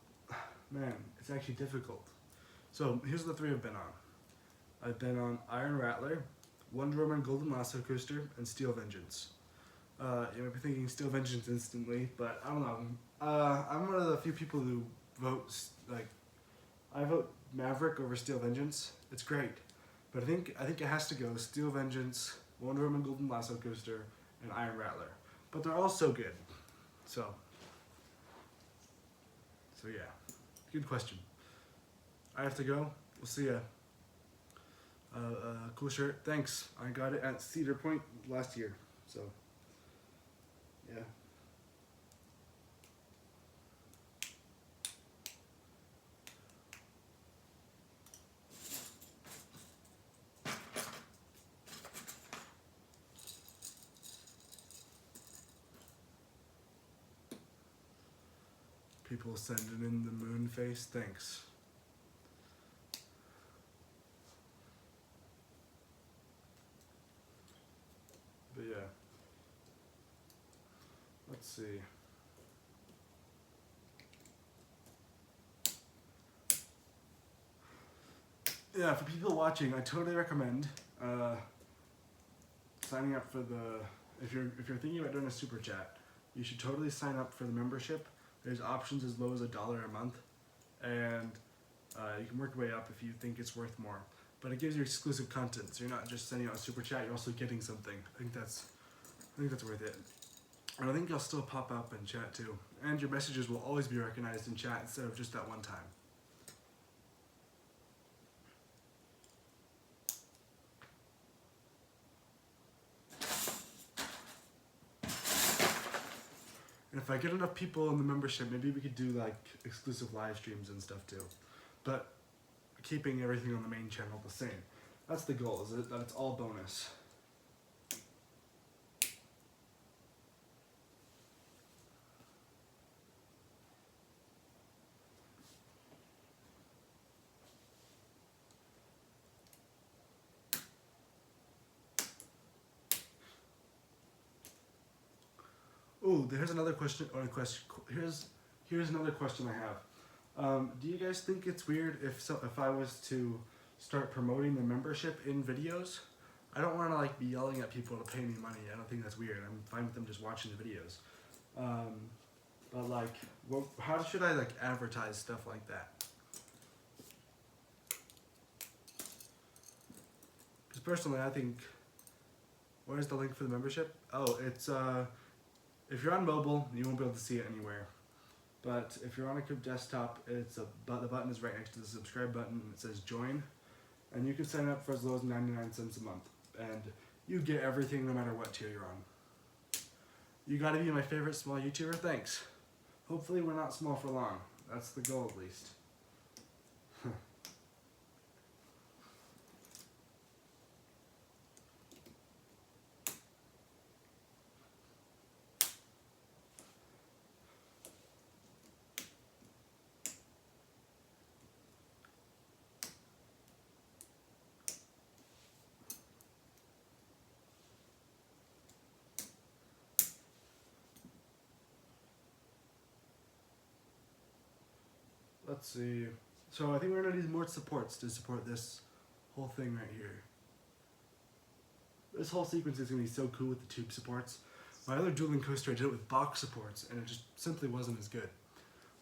man, it's actually difficult. So here's the 3 I've been on. I've been on Iron Rattler, Wonder Woman Golden Lasso Coaster, and Steel Vengeance. You might be thinking Steel Vengeance instantly, but I don't know. I'm one of the few people who vote, I vote Maverick over Steel Vengeance. It's great. But I think it has to go Steel Vengeance, Wonder Woman Golden Lasso Coaster, and Iron Rattler. But they're all so good. So yeah, good question. I have to go. We'll see ya. Cool shirt. Thanks. I got it at Cedar Point last year. So yeah. People sending in the moon face. Thanks. But yeah. Let's see. Yeah, for people watching, I totally recommend signing up for the. If you're thinking about doing a super chat, you should totally sign up for the membership. There's options as low as $1 a month, and you can work your way up if you think it's worth more. But it gives you exclusive content, so you're not just sending out a super chat; you're also getting something. I think that's worth it. And I think you'll still pop up in chat too, and your messages will always be recognized in chat instead of just that one time. And if I get enough people in the membership, maybe we could do like exclusive live streams and stuff too. But keeping everything on the main channel the same. That's the goal, is that it's all bonus. Ooh, here's another question. Here's another question I have. Do you guys think it's weird if I was to start promoting the membership in videos? I don't want to like be yelling at people to pay me money. I don't think that's weird. I'm fine with them just watching the videos. But like, how should I like advertise stuff like that? Because personally, I think. Where's the link for the membership? Oh, it's if you're on mobile, you won't be able to see it anywhere. But if you're on a desktop, the button is right next to the subscribe button. It says join, and you can sign up for as low as 99 cents a month, and you get everything no matter what tier you're on. You gotta be my favorite small YouTuber. Thanks. Hopefully we're not small for long. That's the goal, at least. Let's see. So I think we're gonna need more supports to support this whole thing right here. This whole sequence is gonna be so cool with the tube supports. My other dueling coaster, I did it with box supports, and it just simply wasn't as good.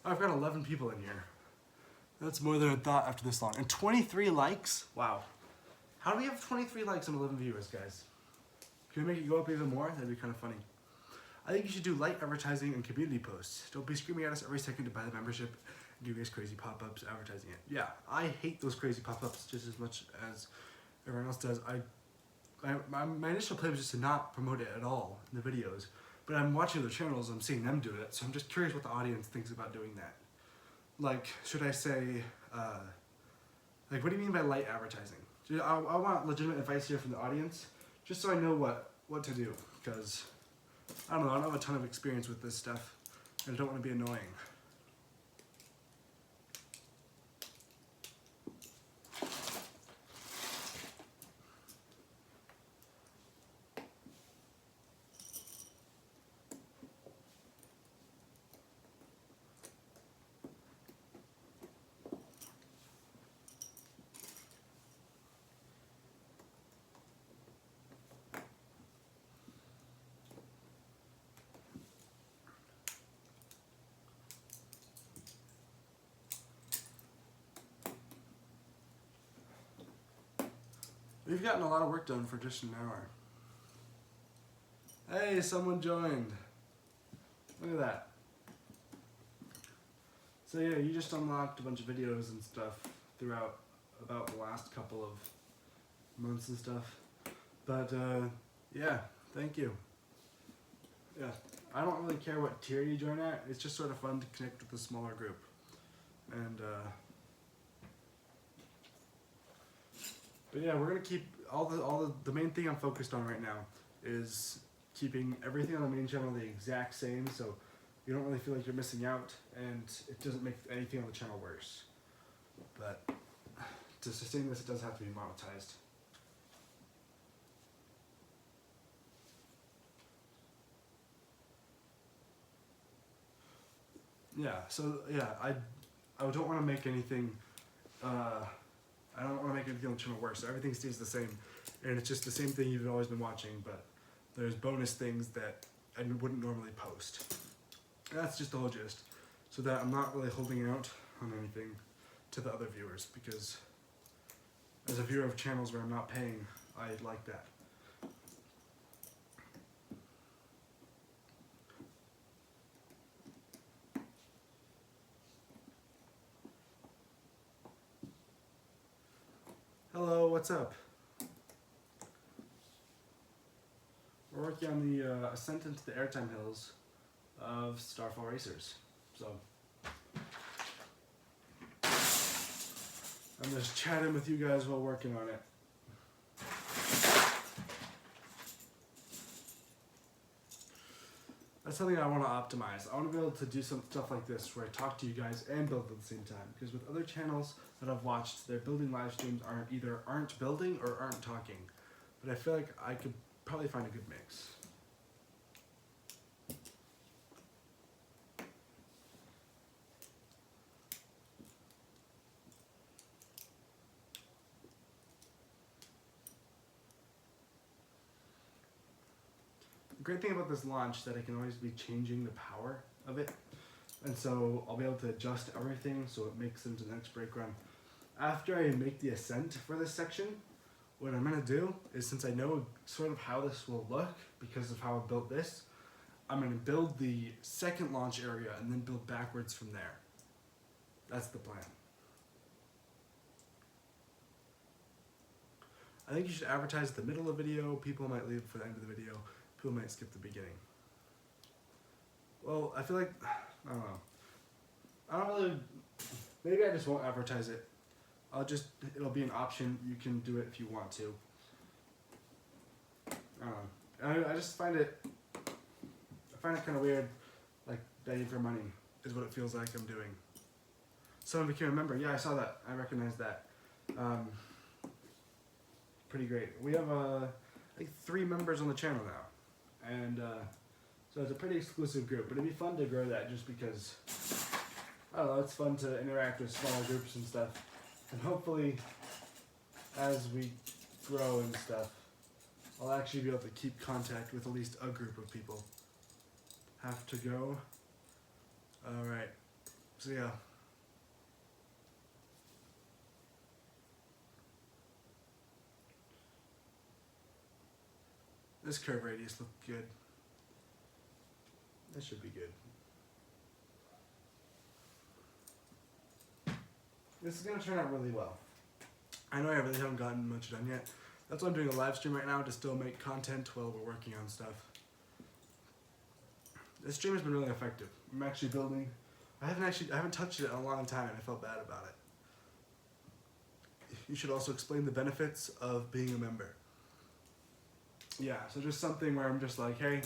I've got 11 people in here. That's more than I thought after this long. And 23 likes? Wow. How do we have 23 likes and 11 viewers, guys? Can we make it go up even more? That'd be kind of funny. I think you should do light advertising and community posts. Don't be screaming at us every second to buy the membership and do these crazy pop-ups advertising it. Yeah, I hate those crazy pop-ups just as much as everyone else does. My initial play was just to not promote it at all in the videos, but I'm watching other channels, I'm seeing them do it, so I'm just curious what the audience thinks about doing that. Like, should I say, like, what do you mean by light advertising? I want legitimate advice here from the audience, just so I know what to do, because, I don't know, I don't have a ton of experience with this stuff, and I don't want to be annoying. We've gotten a lot of work done for just an hour. Hey, someone joined. Look at that. So yeah, you just unlocked a bunch of videos and stuff throughout about the last couple of months and stuff. But yeah, thank you. Yeah, I don't really care what tier you join at. It's just sort of fun to connect with a smaller group. And but yeah, we're gonna keep the main thing I'm focused on right now is keeping everything on the main channel the exact same, so you don't really feel like you're missing out, and it doesn't make anything on the channel worse. But to sustain this, it does have to be monetized. Yeah. So yeah, I don't want to make anything. I don't want to make anything on the channel worse. So everything stays the same, and it's just the same thing you've always been watching, but there's bonus things that I wouldn't normally post. And that's just the whole gist. So that I'm not really holding out on anything to the other viewers, because as a viewer of channels where I'm not paying, I like that. Hello, what's up? We're working on the ascent into the airtime hills of Starfall Racers. So I'm just chatting with you guys while working on it. That's something I want to optimize. I want to be able to do some stuff like this where I talk to you guys and build at the same time. Because with other channels that I've watched, their building live streams aren't building or aren't talking. But I feel like I could probably find a good mix. The great thing about this launch is that I can always be changing the power of it. And so I'll be able to adjust everything so it makes it into the next brake run. After I make the ascent for this section, what I'm gonna do is, since I know sort of how this will look because of how I built this, I'm gonna build the second launch area and then build backwards from there. That's the plan. I think you should advertise the middle of the video. People might leave for the end of the video. People might skip the beginning. Well, I feel like, I don't know. I don't really, maybe I just won't advertise it. It'll be an option. You can do it if you want to. I don't know. I just find it kind of weird, like begging for money is what it feels like I'm doing. Someone became a member. Yeah, I saw that. I recognize that. Pretty great. We have like 3 members on the channel now, and so it's a pretty exclusive group. But it'd be fun to grow that, just because I don't know. It's fun to interact with smaller groups and stuff, and hopefully, as we grow and stuff, I'll actually be able to keep contact with at least a group of people. Have to go. All right. So yeah. This curve radius looked good. This should be good. This is gonna turn out really well. I know I really haven't gotten much done yet. That's why I'm doing a live stream right now, to still make content while we're working on stuff. This stream has been really effective. I'm actually building. I haven't touched it in a long time, and I felt bad about it. You should also explain the benefits of being a member. Yeah, so just something where I'm just like, hey,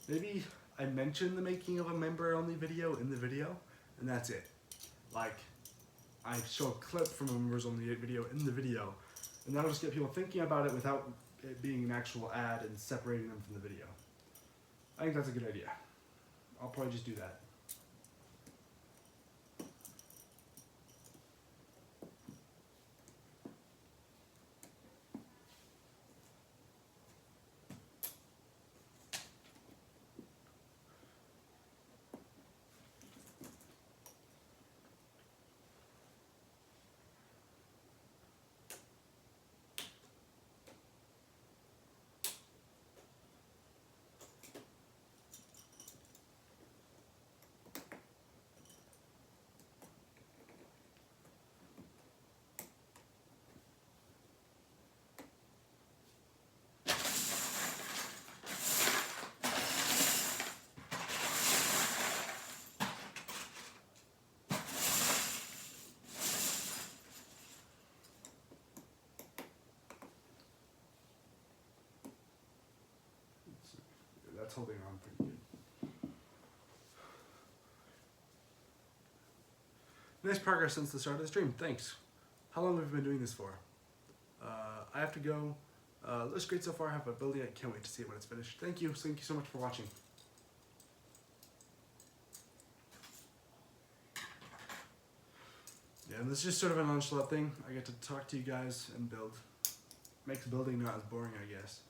maybe I mention the making of a member-only video in the video, and that's it. Like, I show a clip from a members-only video in the video, and that'll just get people thinking about it without it being an actual ad and separating them from the video. I think that's a good idea. I'll probably just do that. That's holding on pretty good. Nice progress since the start of the stream. Thanks. How long have we been doing this for? I have to go. Looks great so far. I have a building. I can't wait to see it when it's finished. Thank you. Thank you so much for watching. Yeah, and this is just sort of a nonchalant thing. I get to talk to you guys and build. Makes building not as boring, I guess.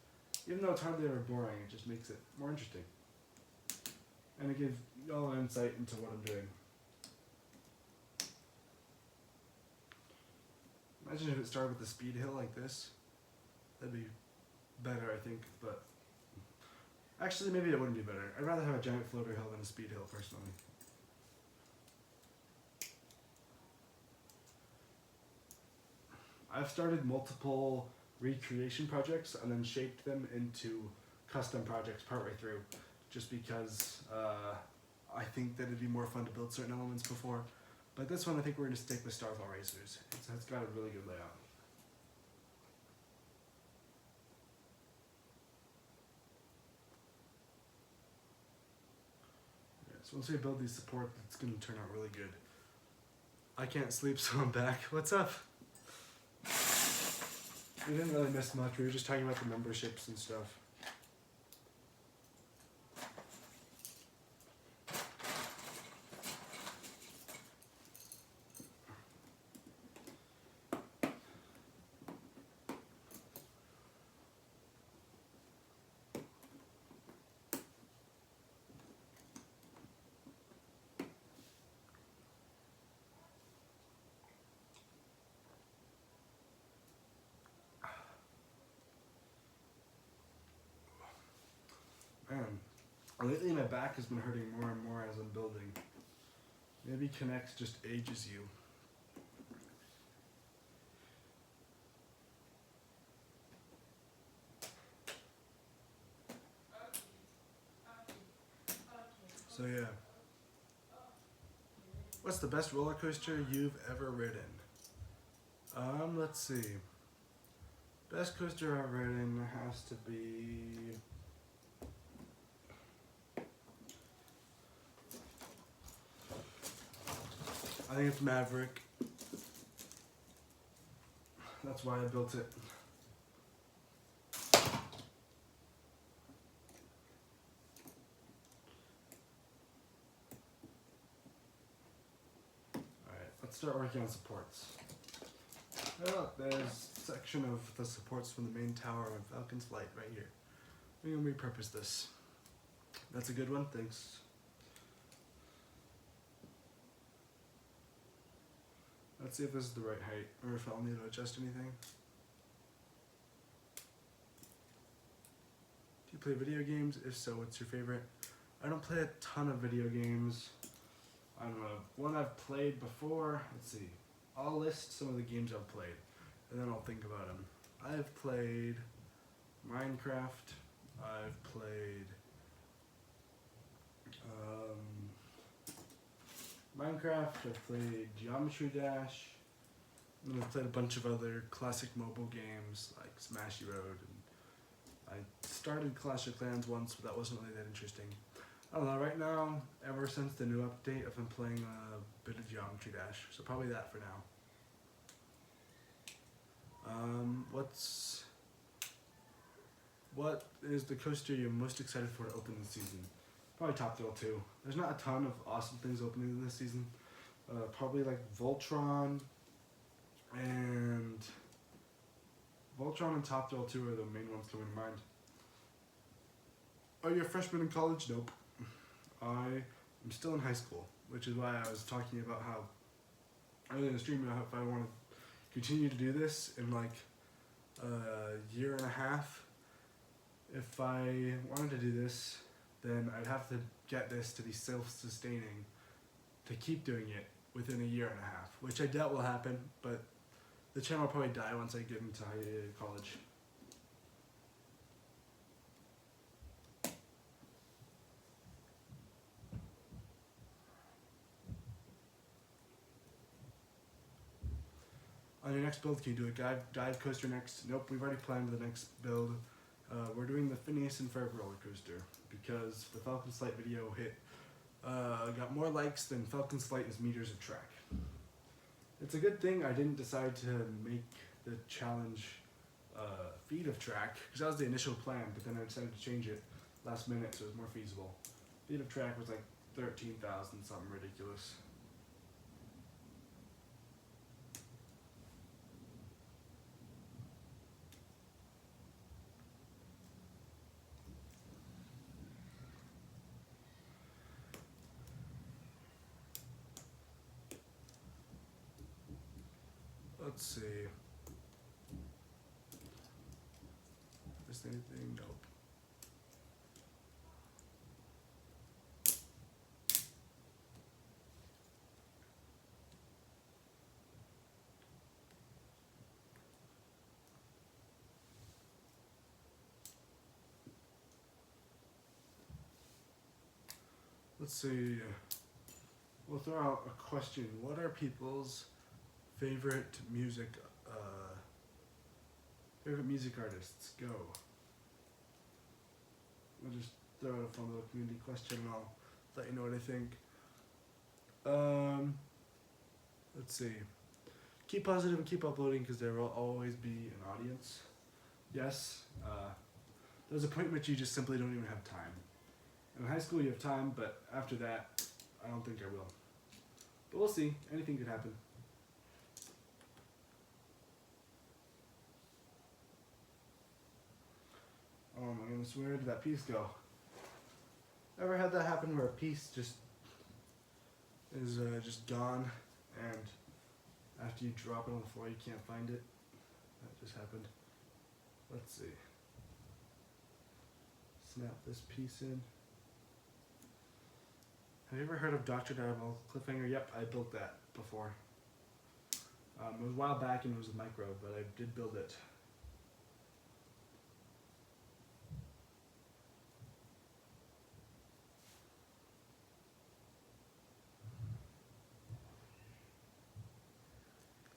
Even though it's hardly ever boring, it just makes it more interesting. And it gives y'all an insight into what I'm doing. Imagine if it started with a speed hill like this. That'd be better, I think, but actually maybe it wouldn't be better. I'd rather have a giant floater hill than a speed hill, personally. I've started multiple recreation projects and then shaped them into custom projects partway through, just because I think that it'd be more fun to build certain elements before. But this one, I think we're going to stick with Starfall racers. It's got a really good layout. Yeah, so once we build these supports, it's going to turn out really good. I can't sleep, so I'm back. What's up? We didn't really miss much. We were just talking about the memberships and stuff. Man, lately my back has been hurting more and more as I'm building. Maybe Connect just ages you. So yeah. What's the best roller coaster you've ever ridden? Let's see. Best coaster I've ridden has to be... I think it's Maverick. That's why I built it. Alright, let's start working on supports. Oh, there's a section of the supports from the main tower of Falcon's Flight right here. We're gonna repurpose this. That's a good one, thanks. Let's see if this is the right height, or if I'll need to adjust anything. Do you play video games? If so, what's your favorite? I don't play a ton of video games. I don't know, one I've played before, let's see. I'll list some of the games I've played, and then I'll think about them. I've played Minecraft, I've played I've played Geometry Dash, and I've played a bunch of other classic mobile games like Smashy Road, and I started Clash of Clans once, but that wasn't really that interesting. I don't know, right now, ever since the new update, I've been playing a bit of Geometry Dash, so probably that for now. What is the coaster you're most excited for to open this season? Probably Top Thrill 2. There's not a ton of awesome things opening this season. Probably like Voltron and Top Thrill 2 are the main ones coming to mind. Are you a freshman in college? Nope. I am still in high school, which is why I was talking about how earlier in the stream about if I want to continue to do this in like a year and a half. If I wanted to do this, then I'd have to get this to be self-sustaining to keep doing it within a year and a half, which I doubt will happen, but the channel will probably die once I get into college. On your next build, can you do a dive coaster next? Nope, we've already planned the next build. We're doing the Phineas and Ferb roller coaster because the Falcon's Flight video got more likes than Falcon's Flight is meters of track. It's a good thing I didn't decide to make the challenge feet of track, because that was the initial plan, but then I decided to change it last minute so it was more feasible. Feet of track was like 13,000 something ridiculous. Let's see. Missed anything? Nope. Let's see. We'll throw out a question. What are people's favorite music artists? Go. We'll just throw out a fun little community question and I'll let you know what I think. Let's see. Keep positive and keep uploading because there will always be an audience. Yes. There's a point in which you just simply don't even have time. In high school you have time, but after that, I don't think I will. But we'll see. Anything could happen. Oh my goodness, where did that piece go? Ever had that happen where a piece just is just gone and after you drop it on the floor you can't find it? That just happened. Let's see. Snap this piece in. Have you ever heard of Dr. Diabolical Cliffhanger? Yep, I built that before. It was a while back and it was a micro, but I did build it.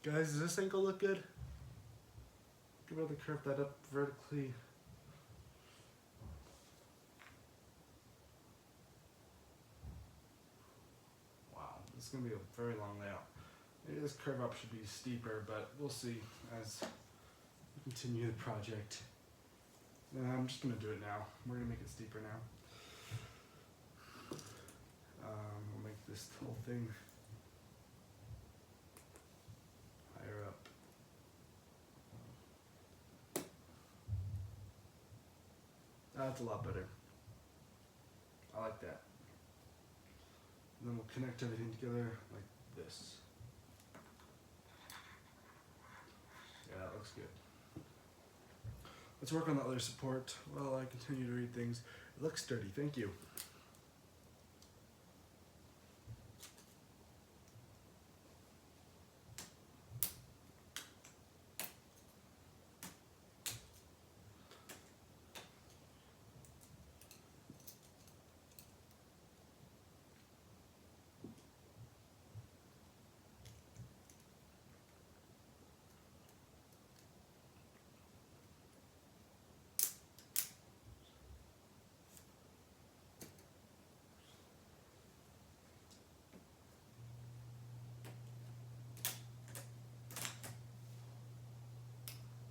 Guys, does this ankle look good? Could really curve that up vertically. Wow, this is going to be a very long layout. Maybe this curve up should be steeper, but we'll see as we continue the project. I'm just going to do it now. We're going to make it steeper now. We'll make this whole thing higher up. That's a lot better. I like that. And then we'll connect everything together like this. Yeah, that looks good. Let's work on the other support while I continue to read things. It looks sturdy, thank you.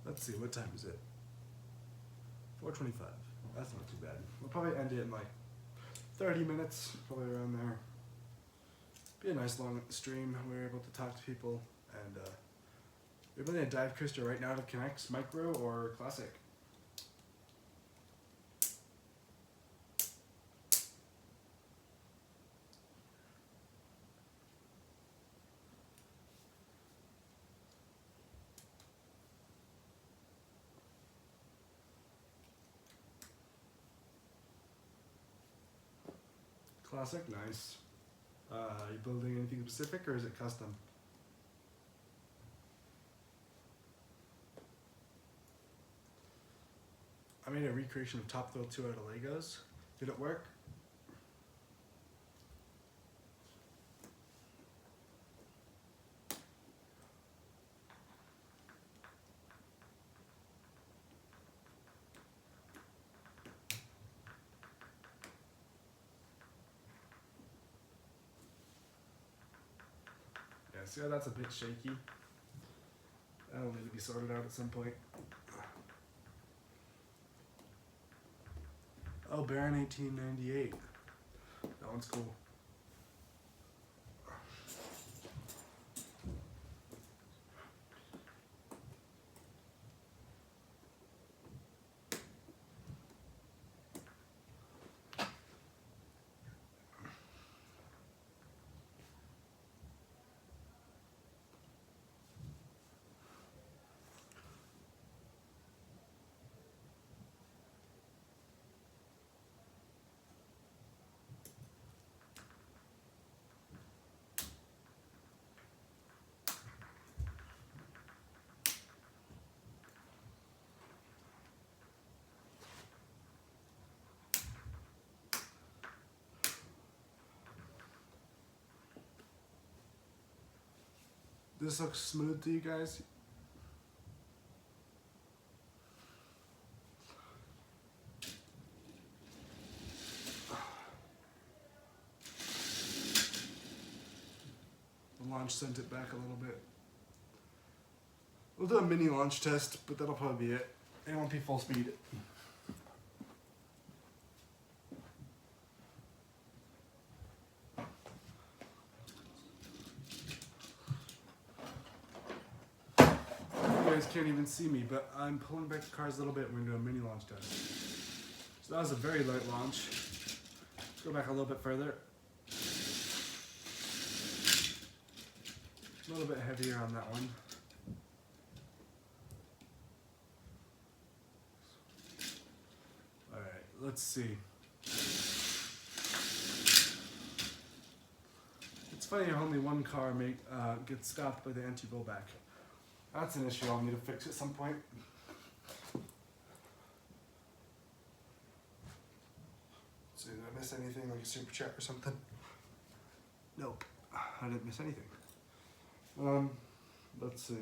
Let's see, what time is it? 4:25. That's not too bad. We'll probably end it in like 30 minutes, probably around there. Be a nice long stream. We're able to talk to people, and we're building a dive coaster right now that connects micro or classic. Classic, nice. Are you building anything specific or is it custom? I made a recreation of Top Thrill 2 out of Legos. Did it work? Yeah, see how that's a bit shaky? That'll need to be sorted out at some point. Oh, Baron 1898. That one's cool. This looks smooth to you guys? The launch sent it back a little bit. We'll do a mini launch test, but that'll probably be it. It won't be full speed. You guys can't even see me, but I'm pulling back the cars a little bit and we're gonna do a mini launch test. So that was a very light launch. Let's go back a little bit further. A little bit heavier on that one. Alright, let's see. It's funny how only one car gets stopped by the anti-rollback. That's an issue I'll need to fix at some point. So did I miss anything, like a super chat or something? Nope, I didn't miss anything. Let's see.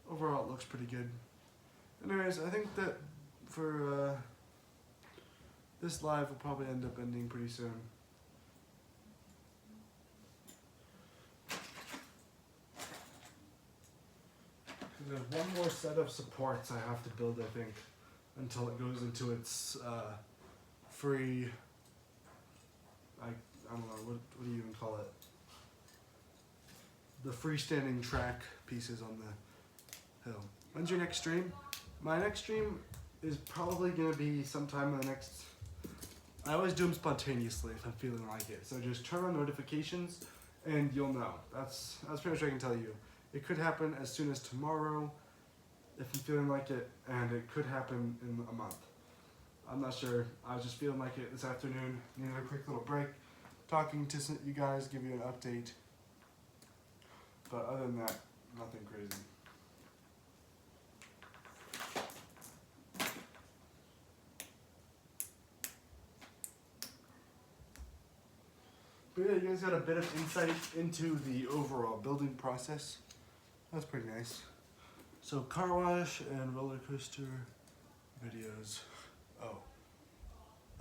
Overall, it looks pretty good. Anyways, I think that for this live will probably end up ending pretty soon. There's one more set of supports I have to build, I think, until it goes into its free, I don't know, what do you even call it? The freestanding track pieces on the hill. When's your next stream? My next stream is probably going to be sometime in the next... I always do them spontaneously if I'm feeling like it. So just turn on notifications and you'll know. That's pretty much what I can tell you. It could happen as soon as tomorrow if I'm feeling like it, and it could happen in a month. I'm not sure. I was just feeling like it this afternoon. Needed a quick little break. Talking to you guys, give you an update. But other than that, nothing crazy. But yeah, you guys got a bit of insight into the overall building process. That's pretty nice. So car wash and roller coaster videos. Oh,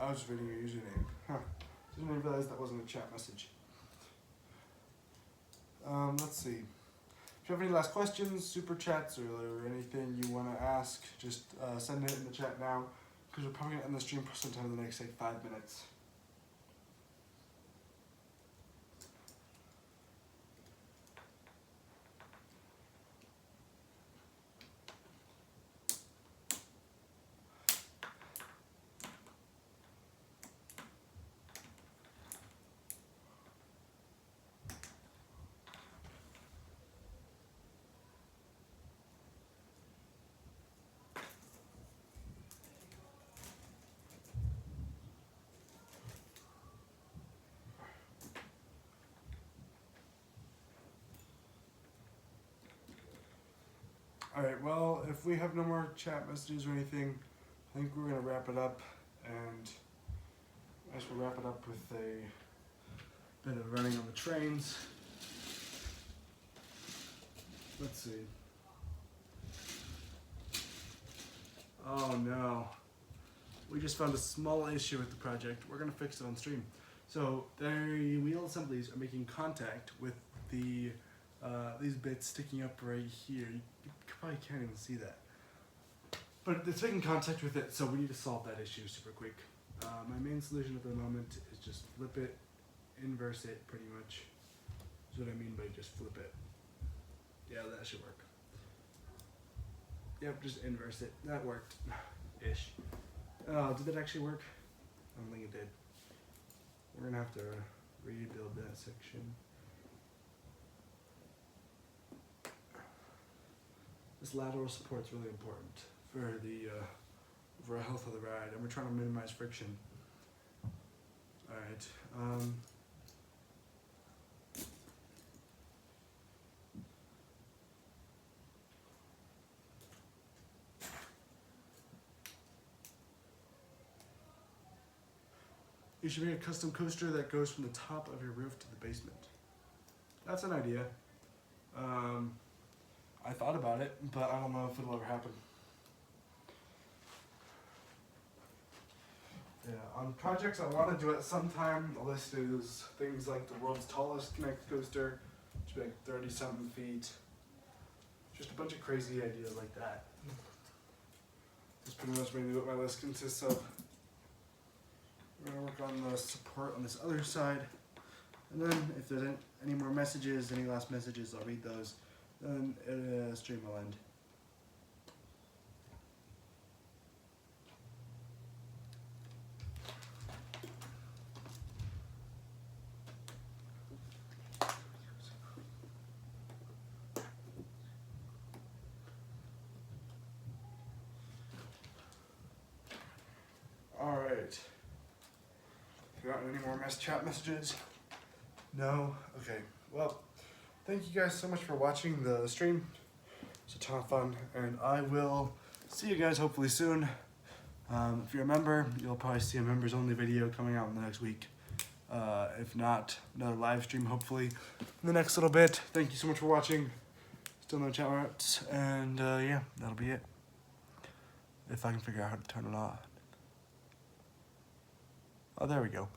I was reading your username. Huh. Didn't even realize that wasn't a chat message. Let's see. If you have any last questions, super chats, or anything you want to ask, just send it in the chat now, because we're probably going to end the stream sometime in the next, say, 5 minutes. Alright, well, if we have no more chat messages or anything, I think we're going to wrap it up, and I guess we'll wrap it up with a bit of running on the trains. Let's see. Oh no. We just found a small issue with the project. We're going to fix it on stream. So, the wheel assemblies are making contact with the these bits sticking up right here. You probably can't even see that. But it's making contact with it, so we need to solve that issue super quick. My main solution at the moment is just flip it, inverse it pretty much. That's what I mean by just flip it. Yeah, that should work. Yep, just inverse it. That worked. Ish. Did that actually work? I don't think it did. We're gonna have to rebuild that section. This lateral support is really important for the over the health of the ride, and we're trying to minimize friction. Alright, you should make a custom coaster that goes from the top of your roof to the basement. That's an idea. I thought about it, but I don't know if it'll ever happen. Yeah, on projects I want to do at some time, the list is things like the world's tallest connect coaster, which would be like 30-something feet. Just a bunch of crazy ideas like that. That's pretty much maybe what my list consists of. We're going to work on the support on this other side. And then if there's any more messages, any last messages, I'll read those. Then stream will end. Alright. Got any more chat messages? No? Okay. Well, thank you guys so much for watching the stream. It's a ton of fun, and I will see you guys hopefully soon. If you're a member, you'll probably see a members only video coming out in the next week. If not, another live stream hopefully in the next little bit. Thank you so much for watching. Still no chat routes, and yeah, that'll be it. If I can figure out how to turn it on. Oh, there we go.